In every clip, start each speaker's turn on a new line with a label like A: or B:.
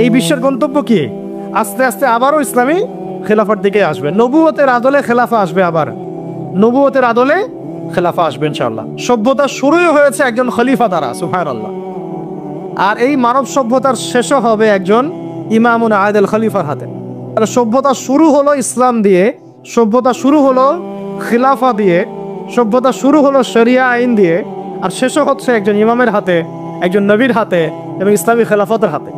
A: এই বিশ্বের গন্তব্য কি? আস্তে আস্তে আবারও ইসলামী খেলাফার দিকে আসবে, নবুয়তের আদলে খেলাফা আসবে, আবার নবুয়তের আদলে খেলাফা আসবে ইনশাআল্লাহ। সভ্যতা শুরুই হয়েছে একজন খলিফা দ্বারা, সুবহানাল্লাহ। আর এই মানব সভ্যতার শেষও হবে একজন ইমামুন আদিল খলিফার হাতে। সভ্যতা শুরু হলো ইসলাম দিয়ে, সভ্যতা শুরু হলো খিলাফা দিয়ে, সভ্যতা শুরু হলো শরিয়া আইন দিয়ে, আর শেষও হচ্ছে একজন ইমামের হাতে, একজন নবীর হাতে এবং ইসলামী খেলাফতের হাতে।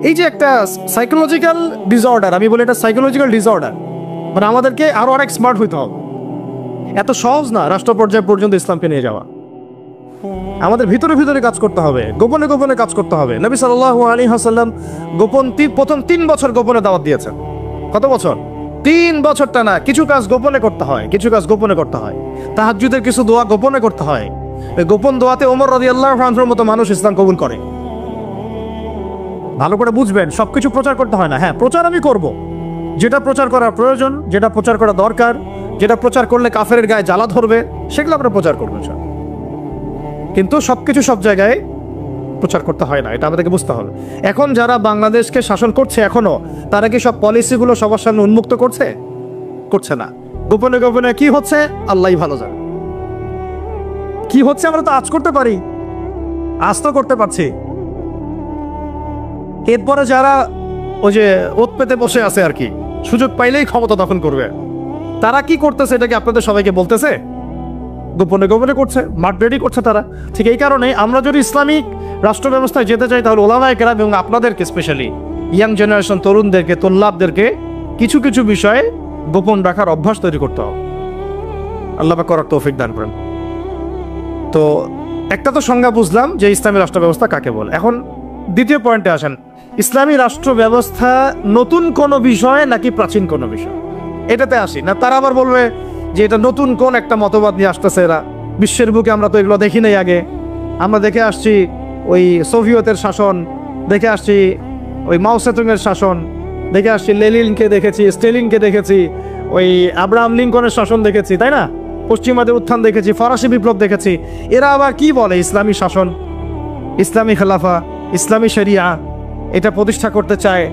A: এই যে একটা সাইকোলজিক্যাল ডিসঅর্ডার, আমি বলি এটা সাইকোলজিক্যাল ডিসঅর্ডার, মানে আমাদেরকে আরো অনেক স্মার্ট হইতে হবে। এত সহজ না রাষ্ট্র পর্যায় পর্যন্ত ইসলামকে নিয়ে যাওয়া। আমাদের ভিতরে ভিতরে কাজ করতে হবে, গোপনে গোপনে কাজ করতে হবে। নবী সাল্লাল্লাহু আলাইহি ওয়াসাল্লাম প্রথম 3 বছর গোপনে দাওয়াত দিয়েছেন। কত বছর? 3 বছর টানা। কিছু কাজ গোপনে করতে হয়, কিছু কাজ গোপনে করতে হয়। তাহাজ্জুদের কিছু দোয়া গোপনে করতে হয়। এই গোপন দোয়াতে ওমর রাদিয়াল্লাহু আনহুর মতো মানুষ ইসলাম কবুল করে। ভালো করে বুঝবেন, সবকিছু প্রচার করতে হয় না। হ্যাঁ, প্রচার আমি করব, যেটা প্রচার করার প্রয়োজন, যেটা প্রচার করা দরকার, যেটা প্রচার করলে কাফেরের গায়ে জ্বালা ধরবে, সেগুলো আমরা প্রচার করবো। কিন্তু সবকিছু সব জায়গায় প্রচার করতে হয় না, এটা আমাদেরকে বুঝতে হবে। এখন যারা বাংলাদেশকে শাসন করছে এখনো, তারা কি সব পলিসিগুলো সবার সামনে উন্মুক্ত করছে? করছে না। গোপনে গোপনে কি হচ্ছে আল্লাহই ভালো জানে। কি হচ্ছে আমরা তো আজ করতে পারি, আজ তো করতে পারছি। এরপরে যারা ওই যে ওত পেতে বসে আছে আর কি, সুযোগ পাইলেই ক্ষমতা দখল করবে, তারা কি করতেছে এটা কি আপনাদের সবাইকে বলতেছে? গোপনে গোপনে করছে, মাঠ রেডি করছে তারা। ঠিক এই কারণে আমরা যদি ইসলামিক রাষ্ট্র ব্যবস্থায় যেতে চাই, তাহলে ওলামায়ে কেরাম এবং আপনাদেরকে স্পেশালি ইয়াং জেনারেশন, তরুণদেরকে, তোল্লাবদেরকে কিছু কিছু বিষয়ে গোপন রাখার অভ্যাস তৈরি করতে হবে। আল্লাহ পাক করার তৌফিক দান করেন। তো একটা তো সংজ্ঞা বুঝলাম যে ইসলামী রাষ্ট্র ব্যবস্থা কাকে বলে। এখন দ্বিতীয় পয়েন্টে আসেন, ইসলামী রাষ্ট্র ব্যবস্থা নতুন কোনো বিষয় নাকি প্রাচীন কোনো বিষয়, এটাতে আসি না। তারা আবার বলবে যে এটা নতুন কোন একটা মতবাদ নিয়ে আসতেছে এরা, বিশ্বের বুকে আমরা তো এগুলো দেখি নাই আগে। আমরা দেখে আসছি ওই সোভিয়েতের শাসন, দেখে আসছি ওই মাও সেতুংয়ের শাসন, দেখে আসছি লেনিনকে দেখেছি, স্টেলিনকে দেখেছি, ওই আব্রাহাম লিঙ্কনের শাসন দেখেছি, তাই না? পশ্চিমাদের উত্থান দেখেছি, ফরাসি বিপ্লব দেখেছি। এরা আবার কি বলে ইসলামী শাসন, ইসলামী খেলাফা, ইসলামী শরিয়া এটা প্রতিষ্ঠা করতে চায়।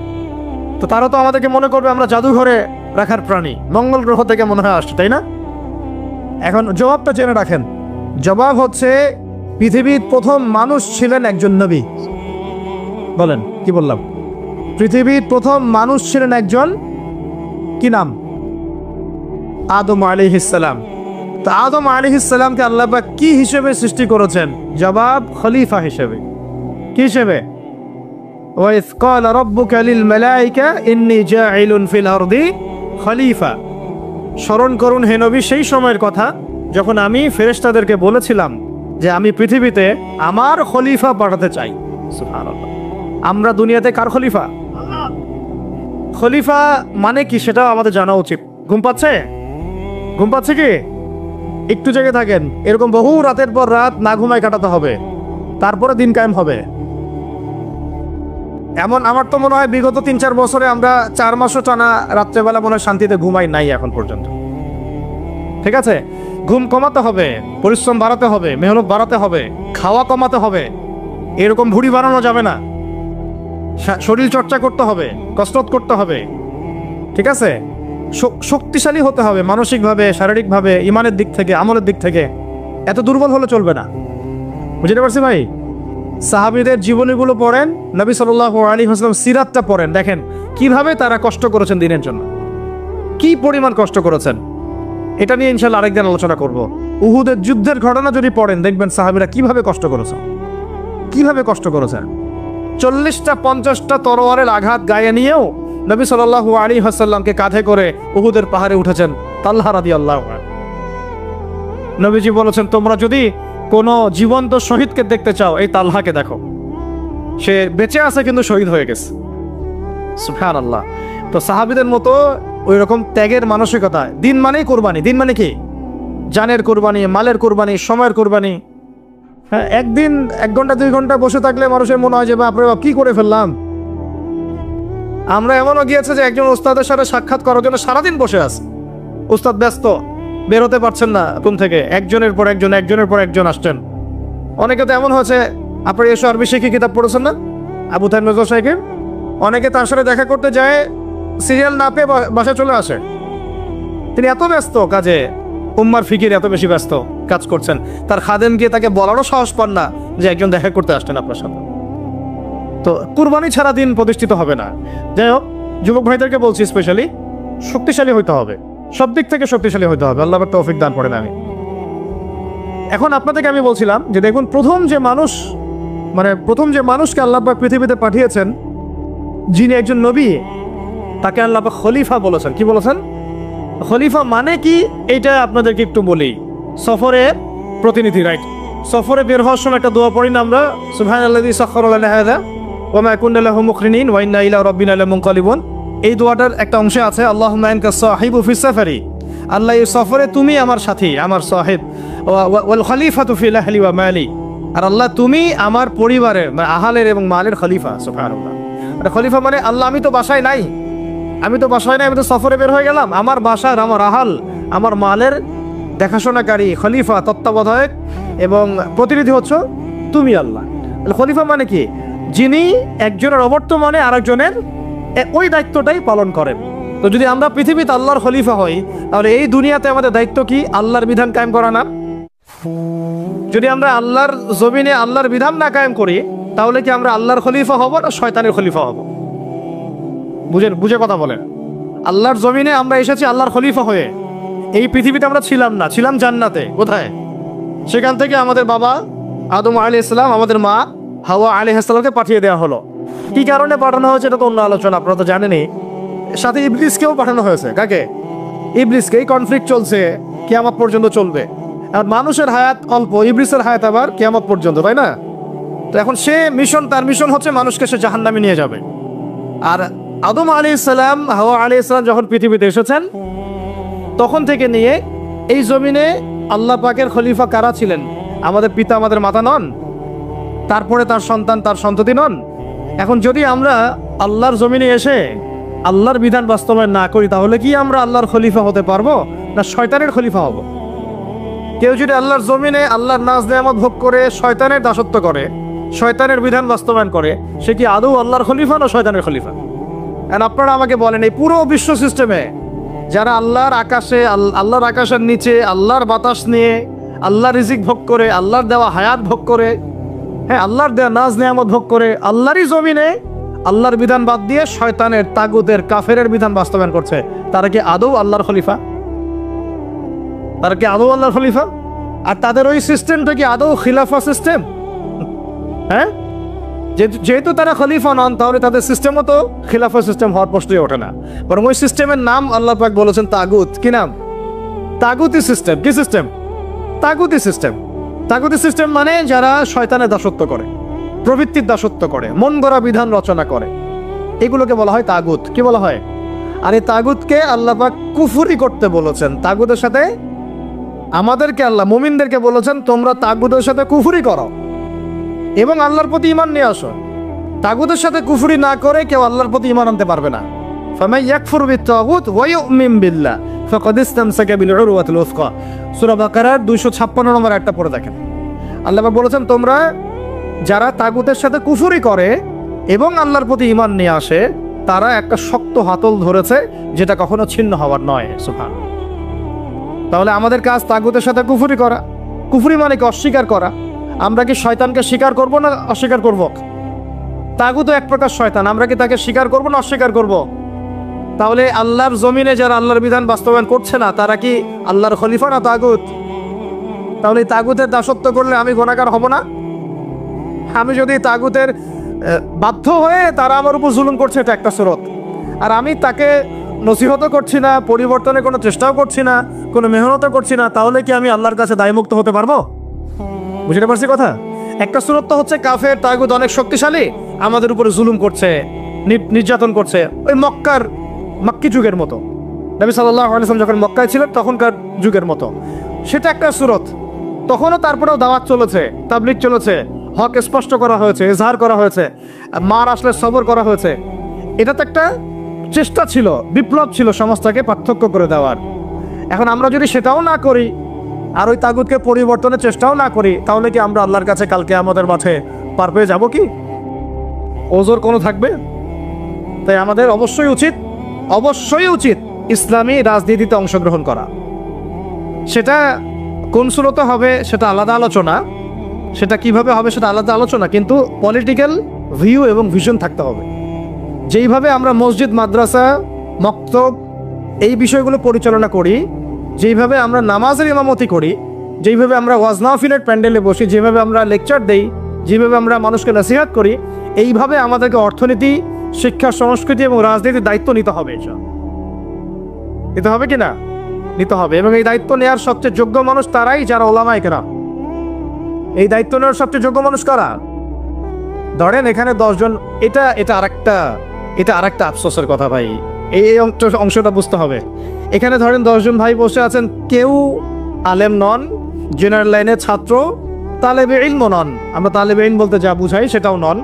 A: তো তারা তো আমাদেরকে মনে করবে আমরা জাদুঘরে রাখার প্রাণী, মঙ্গল গ্রহ থেকে মনে হয় আসছে, তাই না? এখন জবাবটা জেনে রাখেন। জবাব হচ্ছে পৃথিবীর প্রথম মানুষ ছিলেন একজন নবী। বলেন কি বললাম? পৃথিবীর প্রথম মানুষ ছিলেন একজন, কি নাম? আদম আলাইহিস সালাম। তো আদম আলাইহিস সালামকে আল্লাহ পাক কি হিসেবে সৃষ্টি করেছেন? জবাব, খলিফা হিসেবে। কি হিসেবে? ওয়াইজ ক্বালা রাব্বুকা লিল মালায়েকা ইন্নী জাইলুন ফিল আরদি খলিফা। স্মরণ করুন হে নবী সেই সময়ের কথা যখন আমি ফেরেশতাদেরকে বলেছিলাম যে আমি পৃথিবীতে আমার খলিফা পাঠাতে চাই। সুবহানাল্লাহ। আমরা দুনিয়াতে কার খলিফা? খলিফা মানে কি সেটাও আমাদের জানা উচিত। ঘুম পাচ্ছে? ঘুম পাচ্ছে কি? একটু জেগে থাকেন। এরকম বহু রাতের পর রাত না ঘুমায় কাটাতে হবে, তারপরে দিন কায়েম হবে। এমন আমার তো মনে হয় বিগত 3-4 বছরে আমরা 4 মাসও টানা রাত্রেবেলা মনে হয় শান্তিতে ঘুমাই নাই এখন পর্যন্ত। ঠিক আছে, ঘুম কমাতে হবে, পরিশ্রম বাড়াতে হবে, মেহনত বাড়াতে হবে, খাওয়া কমাতে হবে। এরকম ভুঁড়ি বানানো যাবে না। শরীর চর্চা করতে হবে, কসরত করতে হবে। ঠিক আছে, শক্তিশালী হতে হবে মানসিকভাবে, শারীরিকভাবে, ইমানের দিক থেকে, আমলের দিক থেকে। এত দুর্বল হলে চলবে না। বুঝতে পারছি ভাই? সাহাবীদের জীবনীগুলো পড়েন, নবী সাল্লাল্লাহু আলাইহি ওয়াসাল্লাম সিরাতটা পড়েন, দেখেন কিভাবে তারা কষ্ট করেছেন দিনের জন্য, কি পরিমাণ কষ্ট করেছেন। এটা নিয়ে ইনশাআল্লাহ আরেকদিন আলোচনা করব। উহুদের যুদ্ধের ঘটনা যদি পড়েন, দেখবেন সাহাবীরা কিভাবে কষ্ট করেছে, কিভাবে কষ্ট করেছেন। 40টা 50টা তরোয়ারের আঘাত গায়ে নিয়েও নবী সাল্লাল্লাহু আলাইহি ওয়াসাল্লামকে কাঁধে করে উহুদের পাহাড়ে উঠেছেন তালহা রাদিয়াল্লাহু আনহু। নবীজি বলেছেন, তোমরা যদি কোনো জীবন্ত শহীদকে দেখতে চাও, এই তালহাকে দেখো, সে বেঁচে আছে কিন্তু শহীদ হয়ে গেছে। সুবহানাল্লাহ। তো সাহাবীদের মতো ওই রকম ত্যাগের মানসিকতা। দিন মানেই কোরবানি। দিন মানে কি? জানের কোরবানি, মালের কোরবানি, সময়ের কোরবানি। হ্যাঁ, একদিন 1 ঘন্টা 2 ঘন্টা বসে থাকলে মানুষের মনে হয় যে বাপরে বাপ কি করে ফেললাম। আমরা এমনও গিয়েছে যে একজন ওস্তাদের সাথে সাক্ষাৎ করার জন্য সারাদিন বসে আছে, ওস্তাদ ব্যস্ত, বেরোতে পারছেন না কোন থেকে, একজনের পর একজন, একজনের পর একজন আসছেন। অনেকে তো এমন হয়েছে, আপনার এসো আরবি শিখি কিতাব পড়েছেন না, আবু তাহের মেজর সাহেব, অনেকে তার সাথে দেখা করতে যায়, সিরিয়াল না পেয়ে বাসায় চলে আসে। তিনি এত ব্যস্ত কাজে, উম্মার ফিকির এত বেশি ব্যস্ত কাজ করছেন, তার খাদেম গিয়ে তাকে বলারও সাহস পান না যে একজন দেখা করতে আসছেন আপনার সাথে। তো কুরবানি ছাড়া দিন প্রতিষ্ঠিত হবে না। যাই হোক, যুবক ভাইদেরকে বলছি স্পেশালি শক্তিশালী হইতে হবে, সব দিক থেকে শক্তিশালী হইতে হবে। আল্লাহ তৌফিক দান করেন। আমি এখন আপনাদেরকে আমি বলছিলাম যে দেখুন, প্রথম যে মানুষকে আল্লাহ পাক পৃথিবীতে পাঠিয়েছেন, যিনি একজন নবী, তাকে আল্লাহ পাক খলিফা বলেছেন। কি বলেছেন? খলিফা মানে কি এইটা আপনাদেরকে একটু বলি। সফরে প্রতিনিধি, রাইট? সফরে বের হওয়ার সময় একটা দোয়া পড়ি না আমরা, সুবহানাল্লাযী সাখখারা লানা হাযা ওয়া মা কুন্না লাহু মুকরিনিন ওয়া ইন্না ইলা রাব্বিনা লামুনকালিবুন। এই দোয়াটার একটা অংশে আছে আল্লাহুম্মা আনকা সাহিবু ফিস সাফারি, আল্লাহ এই সফরে তুমি আমার সাথী, আমার সাহিব, ওয়াল খলিফাতু ফিল আহলি ওয়া মালি, আর আল্লাহ তুমি আমার পরিবারের মানে আহলের এবং মালের খলিফা। সুবহানাল্লাহ। এটা খলিফা মানে আল্লাহ আমি তো বাসায় নাই, আমি তো সফরে বের হয়ে গেলাম, আমার বাসার, আমার আহাল, আমার মালের দেখাশোনাকারী খলিফা, তত্ত্বাবধায়ক এবং প্রতিনিধি হচ্ছে তুমি আল্লাহ। খলিফা মানে কি? যিনি একজনের অবর্তমানে আরেকজনের ওই দায়িত্বটাই পালন করেন। তো যদি আমরা পৃথিবীতে আল্লাহর খলিফা হই, তাহলে এই দুনিয়াতে আমাদের দায়িত্ব কি? আল্লাহর বিধান কায়েম করা না? যদি আমরা আল্লাহর জমিনে আল্লাহর বিধান না কায়েম করি, তাহলে কি আমরা আল্লাহর খলিফা হব না শয়তানের খলিফা হব? বুঝে কথা বলেন। আল্লাহর জমিনে আমরা এসেছি আল্লাহর খলিফা হয়ে। এই পৃথিবীতে আমরা ছিলাম না, ছিলাম জান্নাতে। কোথায়? সেখান থেকে আমাদের বাবা আদম আলাইহিস সালাম, আমাদের মা হাওয়া আলাইহিস সালামকে পাঠিয়ে দেওয়া হলো। কি কারণে পাঠানো হয়েছে এটা তো অন্য আলোচনা, আপনারা তো জানেনই। সাথে ইবলিসকেও পাঠানো হয়েছে। কাকে? ইবলিসকে। এই কনফ্লিক্ট চলছে, কিয়ামত পর্যন্ত চলবে। আর মানুষের হায়াত অল্প, ইবলিসের হায়াত আবার কিয়ামত পর্যন্ত, তাই না? তো এখন তার মিশন হচ্ছে মানুষকে সে জাহান্নামে নিয়ে যাবে। আর আদম আলাইহিস সালাম, হাওয়া আলাইহিস সালাম যখন পৃথিবীতে এসেছেন, তখন থেকে নিয়ে এই জমিনে আল্লাহ পাকের খলিফা কারা ছিলেন? আমাদের পিতা, আমাদের মাতা নন? তারপরে তার সন্তান, তার সন্ততি নন? এখন যদি আমরা আল্লাহর জমিনে এসে আল্লাহর বিধান বাস্তবায়ন না করি, তাহলে কি আমরা আল্লাহর খলিফা হতে পারবো না শয়তানের খলিফা হব? কেউ যদি আল্লাহর জমিনে আল্লাহর নাজ নেয়ামত ভোগ করে শয়তানের দাসত্ব করে, শয়তানের বিধান বাস্তবায়ন করে, সে কি আদৌ আল্লাহর খলিফা না শয়তানের খলিফা? আর আপনারা আমাকে বলেন, এই পুরো বিশ্ব সিস্টেমে যারা আল্লাহর আকাশের নিচে আল্লাহর বাতাস নিয়ে আল্লাহর রিজিক ভোগ করে, আল্লাহর দেওয়া হায়াত ভোগ করে, হ্যাঁ, আল্লাহর দেওয়া নাজ নেয়ামত ভোগ করে, আল্লাহরই জমিনে আল্লাহর বিধান বাদ দিয়ে শয়তানের, তাগুতের, কাফেরের বিধান বাস্তবায়ন করছে, তারা কি আদৌ আল্লাহর খলিফা? তারা কি আদৌ আল্লাহর খলিফা? আর তাদের ওই সিস্টেমটা কি আদৌ খিলাফা সিস্টেম? হ্যাঁ, যেহেতু তারা খলিফা নন, তাহলে তাদের সিস্টেমও তো খিলাফা সিস্টেম হওয়ার প্রশ্নই ওঠে না। বরং ওই সিস্টেমের নাম আল্লাহ পাক বলেছেন তাগুত। কি নাম? তাগুতি সিস্টেম। কি সিস্টেম? তাগুতি সিস্টেম। তাগুতি সিস্টেম মানে যারা শয়তানের দাসত্ব করে, প্রবৃত্তির দাসত্ব করে, মন গড়া বিধান রচনা করে, এগুলোকে বলা হয় তাগুত। কি বলা হয়? আর এই তাগুতকে আল্লাহ পাক কুফরি করতে বলেছেন। তাগুতের সাথে আমাদেরকে আল্লাহ, মুমিনদেরকে বলেছেন তোমরা তাগুতের সাথে কুফরি করো এবং আল্লাহর প্রতি ঈমান নিয়ে আসো। তাগুতের সাথে কুফরি না করে কেউ আল্লাহর প্রতি ঈমান আনতে পারবে না। ফামান ইয়াকফুর বিত-তাগুত ওয়া ইউমিন বিল্লাহ ফাকাদ ইসতামসাকা বিল উরওয়াতিল উসকা। সূরা বাকারার 256 নম্বর আয়াতটা পড়ে দেখেন। আল্লাহ পাক বলেছেন তোমরা যারা তাগুতের সাথে কুফরি করে এবং আল্লাহর প্রতি ঈমান নিয়ে আসে, তারা একটা শক্ত হাতল ধরেছে যেটা কখনো ছিন্ন হওয়ার নয়। সুবহানাল্লাহ। তাহলে আমাদের কাজ তাগুতের সাথে কুফরি করা। কুফরি মানে কি? অস্বীকার করা। আমরা কি শয়তানকে স্বীকার করব না অস্বীকার করব? তাগুত এক প্রকার শয়তান, আমরা কি তাকে স্বীকার করব না অস্বীকার করব? তাহলে আল্লাহর জমিনে যারা আল্লাহর বিধান বাস্তবায়ন করছে না, তারা কি আল্লাহর খলিফা না তাগুত? তাহলে তাগুতের দাসত্ব করলে আমি গুনাহগার হব না? আমি যদি তাগুতের বাধ্য হয়ে তারা আমার উপর জুলুম করছে, এটা একটা সুরত, আর আমি তাকে নসিহতও করছি না, পরিবর্তনের কোনো চেষ্টাও করছি না, কোনো মেহনতও করছি না, তাহলে কি আমি আল্লাহর কাছে দায়মুক্ত হতে পারবো? বুঝতে পারছি কথা? একটা সুরত তো হচ্ছে কাফের, তাগুত অনেক শক্তিশালী, আমাদের উপরে জুলুম করছে, নির্যাতন করছে, ওই মক্কি যুগের মতো। নবী সাল্লাল্লাহু আলাইহি ওয়াসাল্লাম যখন মক্কায় ছিলেন তখনকার যুগের মতো, সেটা একটা সুরত। তখনও তারপরেও দাওয়াত চলেছে, তাবলীগ চলেছে, হক স্পষ্ট করা হয়েছে, ইজহার করা হয়েছে, মার আসলে সবর করা হয়েছে। এটা তো একটা চেষ্টা ছিল, বিপ্লব ছিল সমাজটাকে পার্থক্য করে দেওয়ার। এখন আমরা যদি সেটাও না করি আর ওই তাগুতকে পরিবর্তনের চেষ্টাও না করি, তাহলে কি আমরা আল্লাহর কাছে কালকে আমাদের মাঠে পার পেয়ে যাব? কি ওজোর কোনো থাকবে? তাই আমাদের অবশ্যই উচিত ইসলামী রাজনীতিতে অংশগ্রহণ করা। সেটা কোন সুরতে হবে সেটা আলাদা আলোচনা, সেটা কিভাবে হবে সেটা আলাদা আলোচনা, কিন্তু পলিটিক্যাল ভিউ এবং ভিশন থাকতে হবে। যেইভাবে আমরা মসজিদ, মাদ্রাসা, মক্তব এই বিষয়গুলো পরিচালনা করি, যেইভাবে আমরা নামাজের ইমামতি করি, যেইভাবে আমরা ওয়াজ মাহফিলের প্যান্ডেলে বসি, যেভাবে আমরা লেকচার দেই, যেভাবে আমরা মানুষকে নসিহত করি, এইভাবে আমাদেরকে অর্থনীতি, শিক্ষা, সংস্কৃতি এবং রাজনীতির দায়িত্ব নিতে হবে। নিতে হবে কি না? নিতে হবে। এবং এই দায়িত্ব নেওয়ার সবচেয়ে যোগ্য মানুষ তারাই যারা ওলামায়ে কেরাম। এই দায়িত্ব নেওয়ার সবচেয়ে যোগ্য মানুষ কারা? ধরেন এখানে 10 জন, এটা আরেকটা আফসোসের কথা ভাই, এই অংশটা বুঝতে হবে। এখানে ধরেন 10 জন ভাই বসে আছেন, কেউ আলেম নন, জেনারেল লাইনের ছাত্র, তালেবে ইলম নন, আমরা তালেবে ইলম বলতে যা বুঝাই সেটাও নন।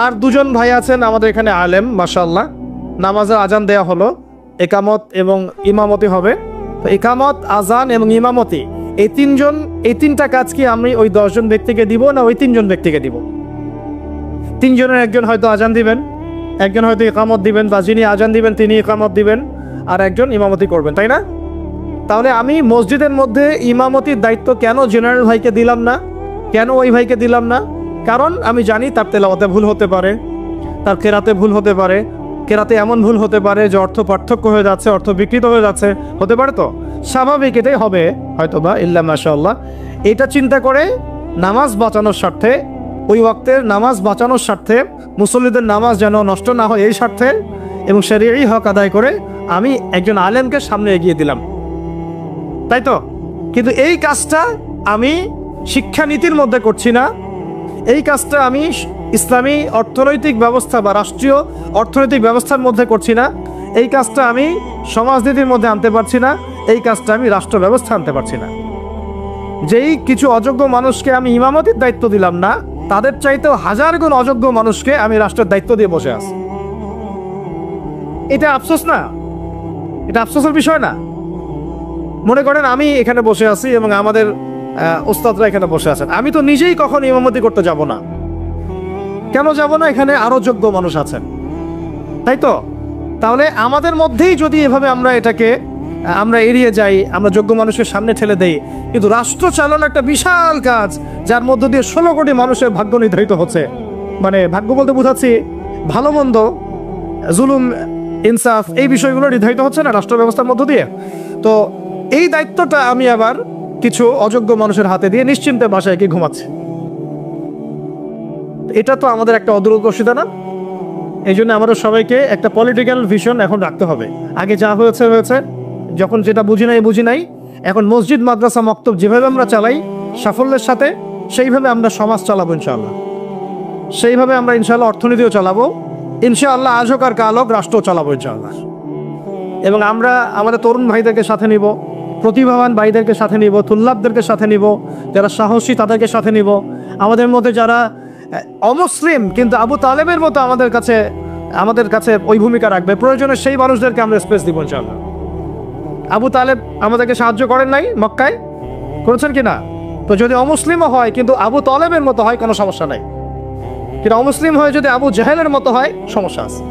A: আর 2 জন ভাই আছেন আমাদের এখানে আলেম, মাশাআল্লাহ। নামাজের আজান দেয়া হলো, একামত এবং ইমামতি হবে। তো একামত, আজান এবং ইমামতি এই 3টা কাজ কি আমি ওই 10 জন ব্যক্তিকে দিব না ওই 3 জন ব্যক্তিকে দিব? 3 জনের একজন হয়তো আজান দিবেন, একজন হয়তো ইকামত দিবেন, বা যিনি আজান দিবেন তিনি ইকামত দিবেন, আর একজন ইমামতি করবেন, তাই না? তাহলে আমি মসজিদের মধ্যে ইমামতির দায়িত্ব কেন জেনারেল ভাইকে দিলাম না? কেন ওই ভাইকে দিলাম না? কারণ আমি জানি তার তেলাওয়াতে ভুল হতে পারে, তার কেরাতে ভুল হতে পারে, কেরাতে এমন ভুল হতে পারে যে অর্থ পার্থক্য হয়ে যাচ্ছে, অর্থ বিকৃত হয়ে যাচ্ছে, হতে পারে। তো স্বাভাবিক এটাই হবে হয়তোবা, ইল্লা মাশাআল্লাহ। এটা চিন্তা করে নামাজ বাঁচানোর স্বার্থে, ওই ওয়াক্তের নামাজ বাঁচানোর স্বার্থে, মুসল্লিদের নামাজ যেন নষ্ট না হয় এই স্বার্থে, এবং শরীয়ী হক আদায় করে আমি একজন আলেমকে সামনে এগিয়ে দিলাম, তাই তো? কিন্তু এই কাজটা আমি শিক্ষানীতির মধ্যে করছি না, এই কাজটা আমি ইসলামী অর্থনৈতিক ব্যবস্থা বা রাষ্ট্রীয় অর্থনৈতিক ব্যবস্থার মধ্যে করছি না, এই কাজটা আমি সমাজনীতির মধ্যে আনতে পারছি না, এই কাজটা আমি রাষ্ট্র ব্যবস্থা আনতে পারছি না। যেই কিছু অযোগ্য মানুষকে আমি ইমামতির দায়িত্ব দিলাম না, তাদের চাইতেও 1000 গুণ অযোগ্য মানুষকে আমি রাষ্ট্রের দায়িত্ব দিয়ে বসে আছি। এটা আফসোস না? এটা আফসোসের বিষয় না? মনে করেন আমি এখানে বসে আছি এবং আমাদের ওস্তাদরা এখানে বসে আছেন, আমি তো নিজেই কখনো ইমামতি করতে যাব না। কেন যাব না? এখানে আরো যোগ্য মানুষ আছেন, তাই তো? তাহলে আমাদের মধ্যেই যদি এভাবে আমরা এড়িয়ে যাই, আমরা যোগ্য মানুষের সামনে ঠেলে দেই, কিন্তু রাষ্ট্র চালানো একটা বিশাল কাজ, যার মধ্য দিয়ে 16 কোটি মানুষের ভাগ্য নির্ধারিত হচ্ছে। মানে ভাগ্য বলতে বোঝাচ্ছি ভালো মন্দ, জুলুম, ইনসাফ, এই বিষয়গুলো নির্ধারিত হচ্ছে না রাষ্ট্র ব্যবস্থার মধ্য দিয়ে। তো এই দায়িত্বটা আমি আবার কিছু অযোগ্য মানুষের হাতে দিয়ে নিশ্চিন্তে বাসায় গিয়ে ঘুমাচ্ছি। এটা তো আমাদের একটা অদূরদর্শিতা না? এই জন্য আমাদের সবাইকে একটা পলিটিক্যাল ভিশন এখন রাখতে হবে। আগে যা হয়েছে হয়েছে, যখন যেটা বুঝি নাই, এখন মসজিদ, মাদ্রাসা, মক্তব যেভাবে আমরা চালাই সাফল্যের সাথে, সেইভাবে আমরা সমাজ চালাবো ইনশাআল্লাহ, সেইভাবে আমরা ইনশাআল্লাহ অর্থনীতিও চালাবো ইনশাআল্লাহ, আজ হোক আর কাল হোক রাষ্ট্র চালাবো ইনশাআল্লাহ। এবং আমরা আমাদের তরুণ ভাইদেরকে সাথে নিব, প্রতিভাবান ভাইদেরকে সাথে নিব, তুল্লাবদেরকে সাথে নিব, যারা সাহসী তাদেরকে সাথে নিব। আমাদের মধ্যে যারা অমুসলিম কিন্তু আবু তালেবের মতো আমাদের কাছে ওই ভূমিকা রাখবে, প্রয়োজনে সেই মানুষদেরকে আমরা স্পেস দিব ইনশাআল্লাহ। আবু তালেব আমাদেরকে সাহায্য করেন নাই মক্কায়? করেছেন কিনা? তো যদি অমুসলিমও হয় কিন্তু আবু তালেবের মতো হয়, কোনো সমস্যা নাই। কিন্তু অমুসলিম হয়ে যদি আবু জাহেলের মতো হয়, সমস্যা আছে।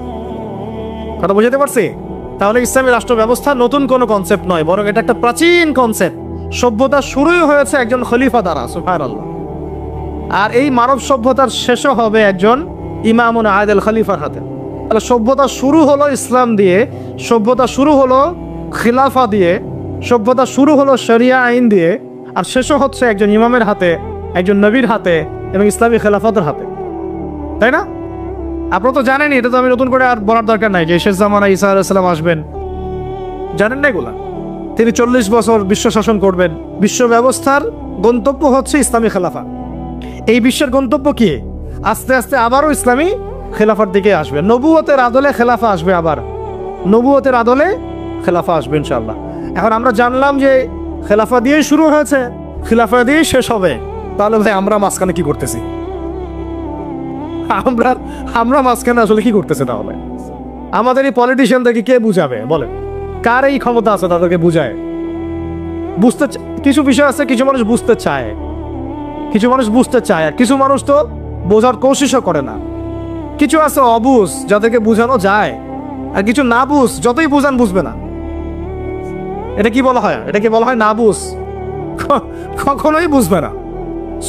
A: কথা বুঝতে পারছি? তাহলে ইসলামী রাষ্ট্র ব্যবস্থা নতুন কোনো কনসেপ্ট নয়, বরং এটা একটা প্রাচীন কনসেপ্ট। সভ্যতা শুরুই হয়েছে একজন খলিফা দ্বারা, সুবহানাল্লাহ। আর এই মানব সভ্যতার শেষও হবে একজন ইমামুন আদিল খলিফার হাতে। তাহলে সভ্যতা শুরু হলো ইসলাম দিয়ে, সভ্যতা শুরু হলো খিলাফা দিয়ে, সভ্যতা শুরু হলো শরিয়া আইন দিয়ে, আর শেষও হচ্ছে একজন ইমামের হাতে, একজন নবীর হাতে এবং ইসলামী খেলাফতের হাতে, তাই না? আপনারা তো জানেনই, এটা তো আমি নতুন করে আর বলার দরকার নাই যে শেষ জামানা ঈসা আলাইহিস সালাম আসবেন, জানেন না এগুলা? তিনি 40 বছর বিশ্ব শাসন করবেন। বিশ্ব ব্যবস্থার গন্তব্য হচ্ছে ইসলামী খেলাফা। এই বিশ্বের গন্তব্য কি? আস্তে আস্তে আবারও ইসলামী খেলাফার দিকে আসবে, নবুয়তের আদলে খেলাফা আসবে, আবার নবুয়তের আদলে খেলাফা আসবে ইনশাআল্লাহ। এখন আমরা জানলাম যে খেলাফা দিয়েই শুরু হয়েছে, খেলাফা দিয়েই শেষ হবে। তাহলে ভাই আমরা মাঝখানে কি করতেছি? আমরা মাঝখানে আসলে কি করতেছে? তাহলে আমাদের এই পলিটিশিয়ানদেরকে কে বুঝাবে বলে? কার এই ক্ষমতা আছে তাদেরকে বুঝায়? কিছু বিষয় আছে, কিছু মানুষ বুঝতে চায়, কিছু মানুষ বুঝতে চায়, আর কিছু মানুষ তো বোঝার কোশিশও করে না। কিছু আছে অবুঝ, যাদেরকে বুঝানো যায়, আর কিছু না বুঝ, যতই বুঝান বুঝবে না। এটা কি বলা হয়? এটা কি বলা হয় না বুঝ? কখনোই বুঝবে না।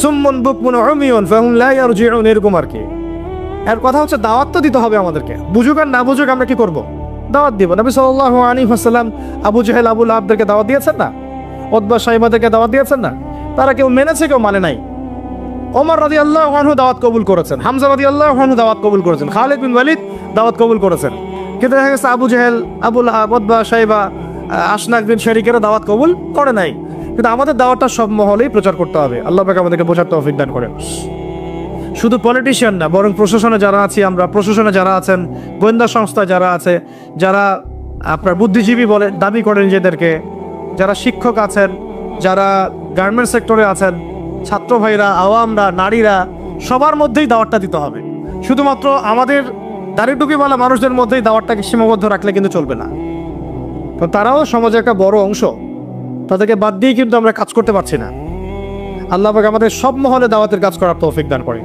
A: সুম্মুন বুকমুন উমিয়ুন ফাহুম লা ইয়ারজিউন, এরকম আর কি। এর কথা হচ্ছে দাওয়াত তো দিতে হবে আমাদেরকে, বুঝুক আর না বুঝুক আমরা কি করব? দাওয়াত দিব। নবী সাল্লাল্লাহু আলাইহি ওয়াসাল্লাম আবু জাহেল আবু লাহাবদেরকে দাওয়াত দিয়েছেন না? উতবা সাইবাদেরকে দাওয়াত দিয়েছেন না? তারা কেউ মেনেছে, কেউ মানে নাই। ওমর রাদিয়াল্লাহু আনহু দাওয়াত কবুল করেছেন, হামজা রাদিয়াল্লাহু আনহু দাওয়াত কবুল করেছেন, খালিদ বিন ওয়ালিদ দাওয়াত কবুল করেছেন। কিন্তু দেখা গেছে আবু জাহেল আবু লাহাব উতবা সাইবা আশনাক বিন শরীকেরা দাওয়াত কবুল করে নাই। কিন্তু আমাদের দাওয়াতটা সব মহলেই প্রচার করতে হবে। আল্লাহ পাক আমাদেরকে বোঝার তৌফিক দান করেন। শুধু পলিটিশিয়ান না, বরং প্রশাসনে যারা আছি আমরা, প্রশাসনে যারা আছেন, গোয়েন্দা সংস্থা যারা আছে, যারা আপনার বুদ্ধিজীবী বলে দাবি করেন নিজেদেরকে, যারা শিক্ষক আছেন, যারা গার্মেন্টস সেক্টরে আছেন, ছাত্র ভাইরা, আওয়ামরা, নারীরা, সবার মধ্যেই দাওয়াতটা দিতে হবে। শুধুমাত্র আমাদের দাড়ি টুপিওয়ালা মানুষদের মধ্যেই দাওয়াতটাকে সীমাবদ্ধ রাখলে কিন্তু চলবে না। তো তারাও সমাজের একটা বড় অংশ, তাদেরকে বাদ দিয়ে কিন্তু আমরা কাজ করতে পারছি না। আল্লাহ পাক আমাদের সব মহলে দাওয়াতের কাজ করার তৌফিক দান করে।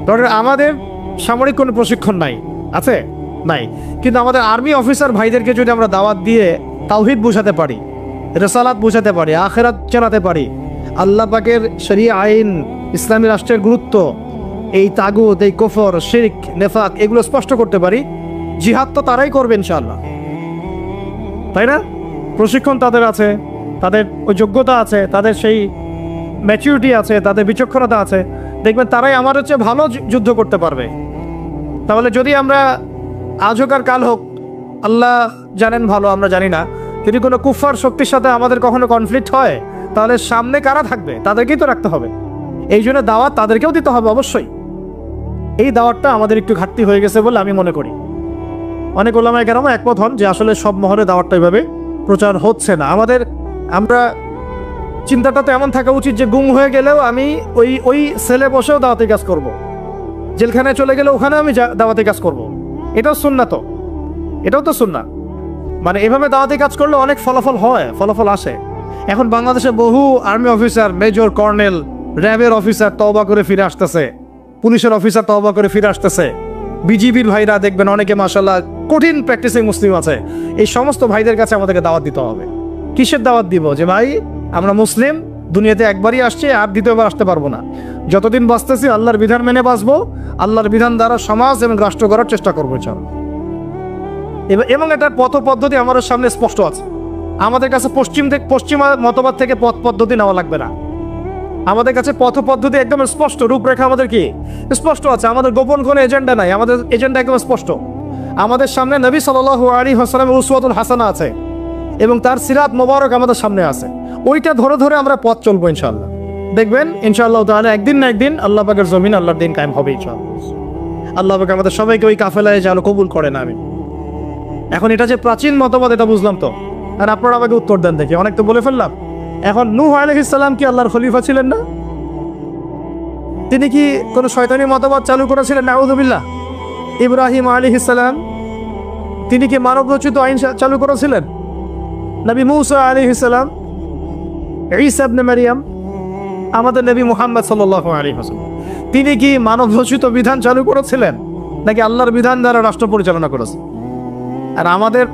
A: ধরেন আমাদের সামরিক কোনো প্রশিক্ষণ নাই, আছে নাই, কিন্তু আমাদের আর্মি অফিসার ভাইদেরকে যদি আমরা দাওয়াত দিয়ে তাওহীদ বুঝাতে পারি, রিসালাত বুঝাতে পারি, আখিরাত জানাতে পারি, আল্লাহ পাকের শরিয়া আইন, ইসলামী রাষ্ট্রের গুরুত্ব, এই তাগুত, এই কুফর, শিরক, নেফাক, এগুলো স্পষ্ট করতে পারি, জিহাদ তো তারাই করবে ইনশাআল্লাহ, তাই না? প্রশিক্ষণ তাদের আছে, তাদের ওই যোগ্যতা আছে, তাদের সেই ম্যাচুরিটি আছে, তাদের বিচক্ষণতা আছে, দেখবেন তারাই আমাদের চেয়ে ভালো যুদ্ধ করতে পারবে। তাহলে যদি আমরা আজ হোক আর কাল হোক, আল্লাহ জানেন ভালো, আমরা জানি না, যদি কোনো কুফার শক্তির সাথে আমাদের কখনো কনফ্লিক্ট হয়, তাহলে সামনে কারা থাকবে? তাদেরকেই তো রাখতে হবে। এই জন্য দাওয়াত তাদেরকেও দিতে হবে অবশ্যই। এই দাওয়াতটা আমাদের একটু ঘাটতি হয়ে গেছে বলে আমি মনে করি। অনেক ওলামায়ে কেরাম একমত হন যে আসলে সব মহলে দাওয়াতটা এভাবে প্রচার হচ্ছে না। আমরা চিন্তাটা তো এমন থাকা উচিত যে গুম হয়ে গেলেও আমি ওই সেলে বসেও দাওয়াতি কাজ করব, জেলখানায় চলে গেলে ওখানে আমি দাওয়াতি কাজ করব। এটাও সুন্নাহ, তো এটাও তো সুন্নাহ। মানে এভাবে দাওয়াতি কাজ করলে অনেক ফলাফল হয়, ফলাফল আসে। এখন বাংলাদেশে বহু আর্মি অফিসার, মেজর, কর্নেল, র্যাবের অফিসার তওবা করে ফিরে আসতেছে, পুলিশের অফিসার তওবা করে ফিরে আসতেছে, বিজিবির ভাইরা দেখবেন অনেকে মাশাআল্লাহ কঠিন প্র্যাকটিসিং মুসলিম আছে। এই সমস্ত ভাইদের কাছে আমাদেরকে দাওয়াত দিতে হবে। কিসের দাওয়াত দিব? যে ভাই আমরা মুসলিম, দুনিয়াতে একবারই আসছি, আর দ্বিতীয়বার আসতে পারবো না। যতদিন বাঁচতেছি আল্লাহর বিধান মেনে বাঁচবো, আল্লাহর বিধান দ্বারা সমাজ এবং রাষ্ট্র গড়ার চেষ্টা করবো এবং এটার পথ পদ্ধতি আমাদের সামনে স্পষ্ট আছে। আমাদের কাছে পশ্চিমা মতবাদ থেকে পথ পদ্ধতি নেওয়া লাগবে না। আমাদের কাছে পথ পদ্ধতি একদম স্পষ্ট, রূপরেখা আমাদের কি স্পষ্ট আছে। আমাদের গোপন কোনো এজেন্ডা নাই, আমাদের এজেন্ডা একদম স্পষ্ট। আমাদের সামনে নবী সাল্লাল্লাহু আলাইহি ওয়াসাল্লামের উসওয়াতুল হাসানা আছে এবং তার সিরাত মোবারক আমাদের সামনে আছে। ওইটা ধরে ধরে আমরা পথ চলবো ইনশাআল্লাহ। দেখবেন ইনশাআল্লাহ তাআলা একদিন না একদিন আল্লাহ পাকের জমিন, আল্লাহর দিন কায়েম হবে ইনশাআল্লাহ। আল্লাহ পাক আমাদের সবাইকে ওই কাফেলায় যেন কবুল করেন, আমিন। এখন এটা যে প্রাচীন মতবাদ, এটা বুঝলাম তো, আর আপনারা আমাকে উত্তর দেন দেখি। অনেক তো বলে ফেললাম। এখন নূহ আলাইহিস সালাম কি আল্লাহর খলিফা ছিলেন না? তিনি কি কোনো শয়তানি মতবাদ চালু করেছিলেন? নাউযুবিল্লাহ। ইব্রাহিম আলাইহিস সালাম তিনি কি মানব রচিত আইন চালু করেছিলেন? নবী মূসা আলাইহিস সালাম, ঈসা ইবনে মারইয়াম, আমাদের নবী মুহাম্মদ সাল্লাল্লাহু আলাইহি ওয়াসাল্লাম, তিনি কি মানব রচিত বিধান চালু করেছিলেন নাকি আল্লাহর বিধান দ্বারা রাষ্ট্র পরিচালনা করেছেন? আর আমাদের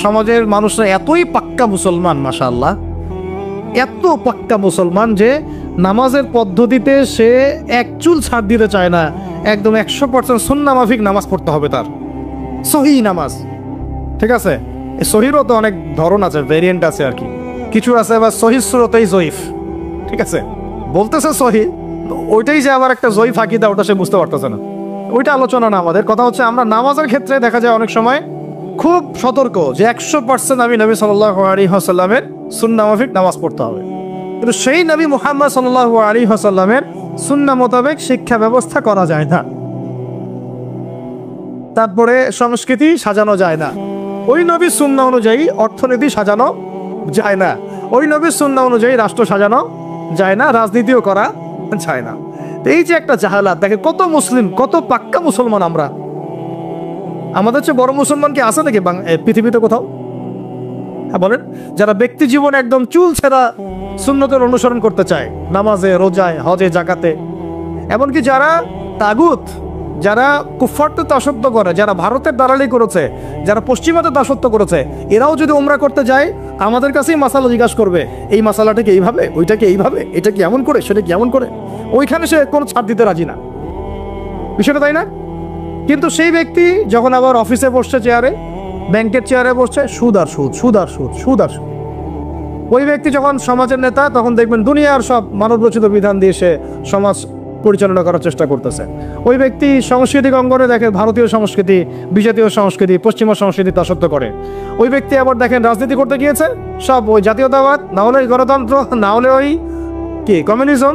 A: সমাজের মানুষরা এতই পাক্কা মুসলমান, মাশাআল্লাহ, এত পাক্কা মুসলমান যে নামাজের পদ্ধতিতে সে এক চুল ছাড় দিতে চায় না। একদম 100% সুন্নাহ মাফিক নামাজ পড়তে হবে তার, সহিহ নামাজ। ঠিক আছে, এই সহিরও তো অনেক ধরন আছে, ভেরিয়েন্ট আছে আর কি। কিছু আছে আবার সহিহ সুরতেই জয়ীফ। ঠিক আছে, বলতেছে সহিহ, ওইটাই যে আবার একটা জয়ীফ আকীদা, ওটা সে বুঝতে পারতেছে না। ওইটা আলোচনা না আমাদের। কথা হচ্ছে আমরা নামাজের ক্ষেত্রে দেখা যায় অনেক সময় খুব সতর্ক যে 100% আমি নবী সাল্লাল্লাহু আলাইহি ওয়াসাল্লামের সুন্নাহ মাফিক নামাজ পড়তে হবে। কিন্তু সেই নবী মুহাম্মদ সাল্লাল্লাহু আলাইহি ওয়াসাল্লামের সুন্নাহ মোতাবেক শিক্ষা ব্যবস্থা করা যায় না, তারপরে সংস্কৃতি সাজানো যায় না, ওই নবীর সুন্নাহ অনুযায়ী অর্থনীতি সাজানো যায় না, ওই নবীর সুন্নাহ অনুযায়ী রাষ্ট্র সাজানো যায় না, রাজনীতিও করা যায় না। এই যে একটা জাহালাত, দেখে কত মুসলিম, কত পাক্কা মুসলমান আমরা। আমাদের চেয়ে বড় মুসলমান কি আছে নাকি পৃথিবীতে কোথাও? হ্যাঁ বলেন। যারা ব্যক্তি জীবনে একদম চুল ছেঁড়া সুন্নতের অনুসরণ করতে চায়, নামাজে, রোজায়, হজে, জাকাতে, এমনকি যারা তাগুত, যারা কুফফারদের দাসত্ব করে, যারা ভারতের দালালি করেছে, যারা পশ্চিমাদের দাসত্ব করেছে, এরাও যদি উমরা করতে যায় আমাদের কাছেই মাসালা জিজ্ঞাসা করবে, এই মাসালাটা কি এইভাবে, ওইটাকে এইভাবে, এটা কি এমন করে, সেটা কি এমন করে। ওইখানে সে কোনো ছাড় দিতে রাজি না, বিষয়টা তাই না? কিন্তু সেই ব্যক্তি যখন আবার অফিসে বসছে, চেয়ারে, ব্যাংকের চেয়ারে বসছে, সুদ আর সুদ, সুদ আর সুদ, সুদ আর সুদ। ওই ব্যক্তি যখন সমাজের নেতা, তখন দেখবেন দুনিয়ার সব মানবরচিত বিধান দিয়ে সে সমাজ পরিচালনা করার চেষ্টা করতেছে। ওই ব্যক্তি সাংস্কৃতিক অঙ্গনে দেখে ভারতীয় সংস্কৃতি, বিজাতীয় সংস্কৃতি, পশ্চিমা সংস্কৃতি দাসত্ব করে। ওই ব্যক্তি আবার দেখেন রাজনীতি করতে গিয়েছে, সব ওই জাতীয়তাবাদ, না হলে গণতন্ত্র, না হলে ওই কি কমিউনিজম,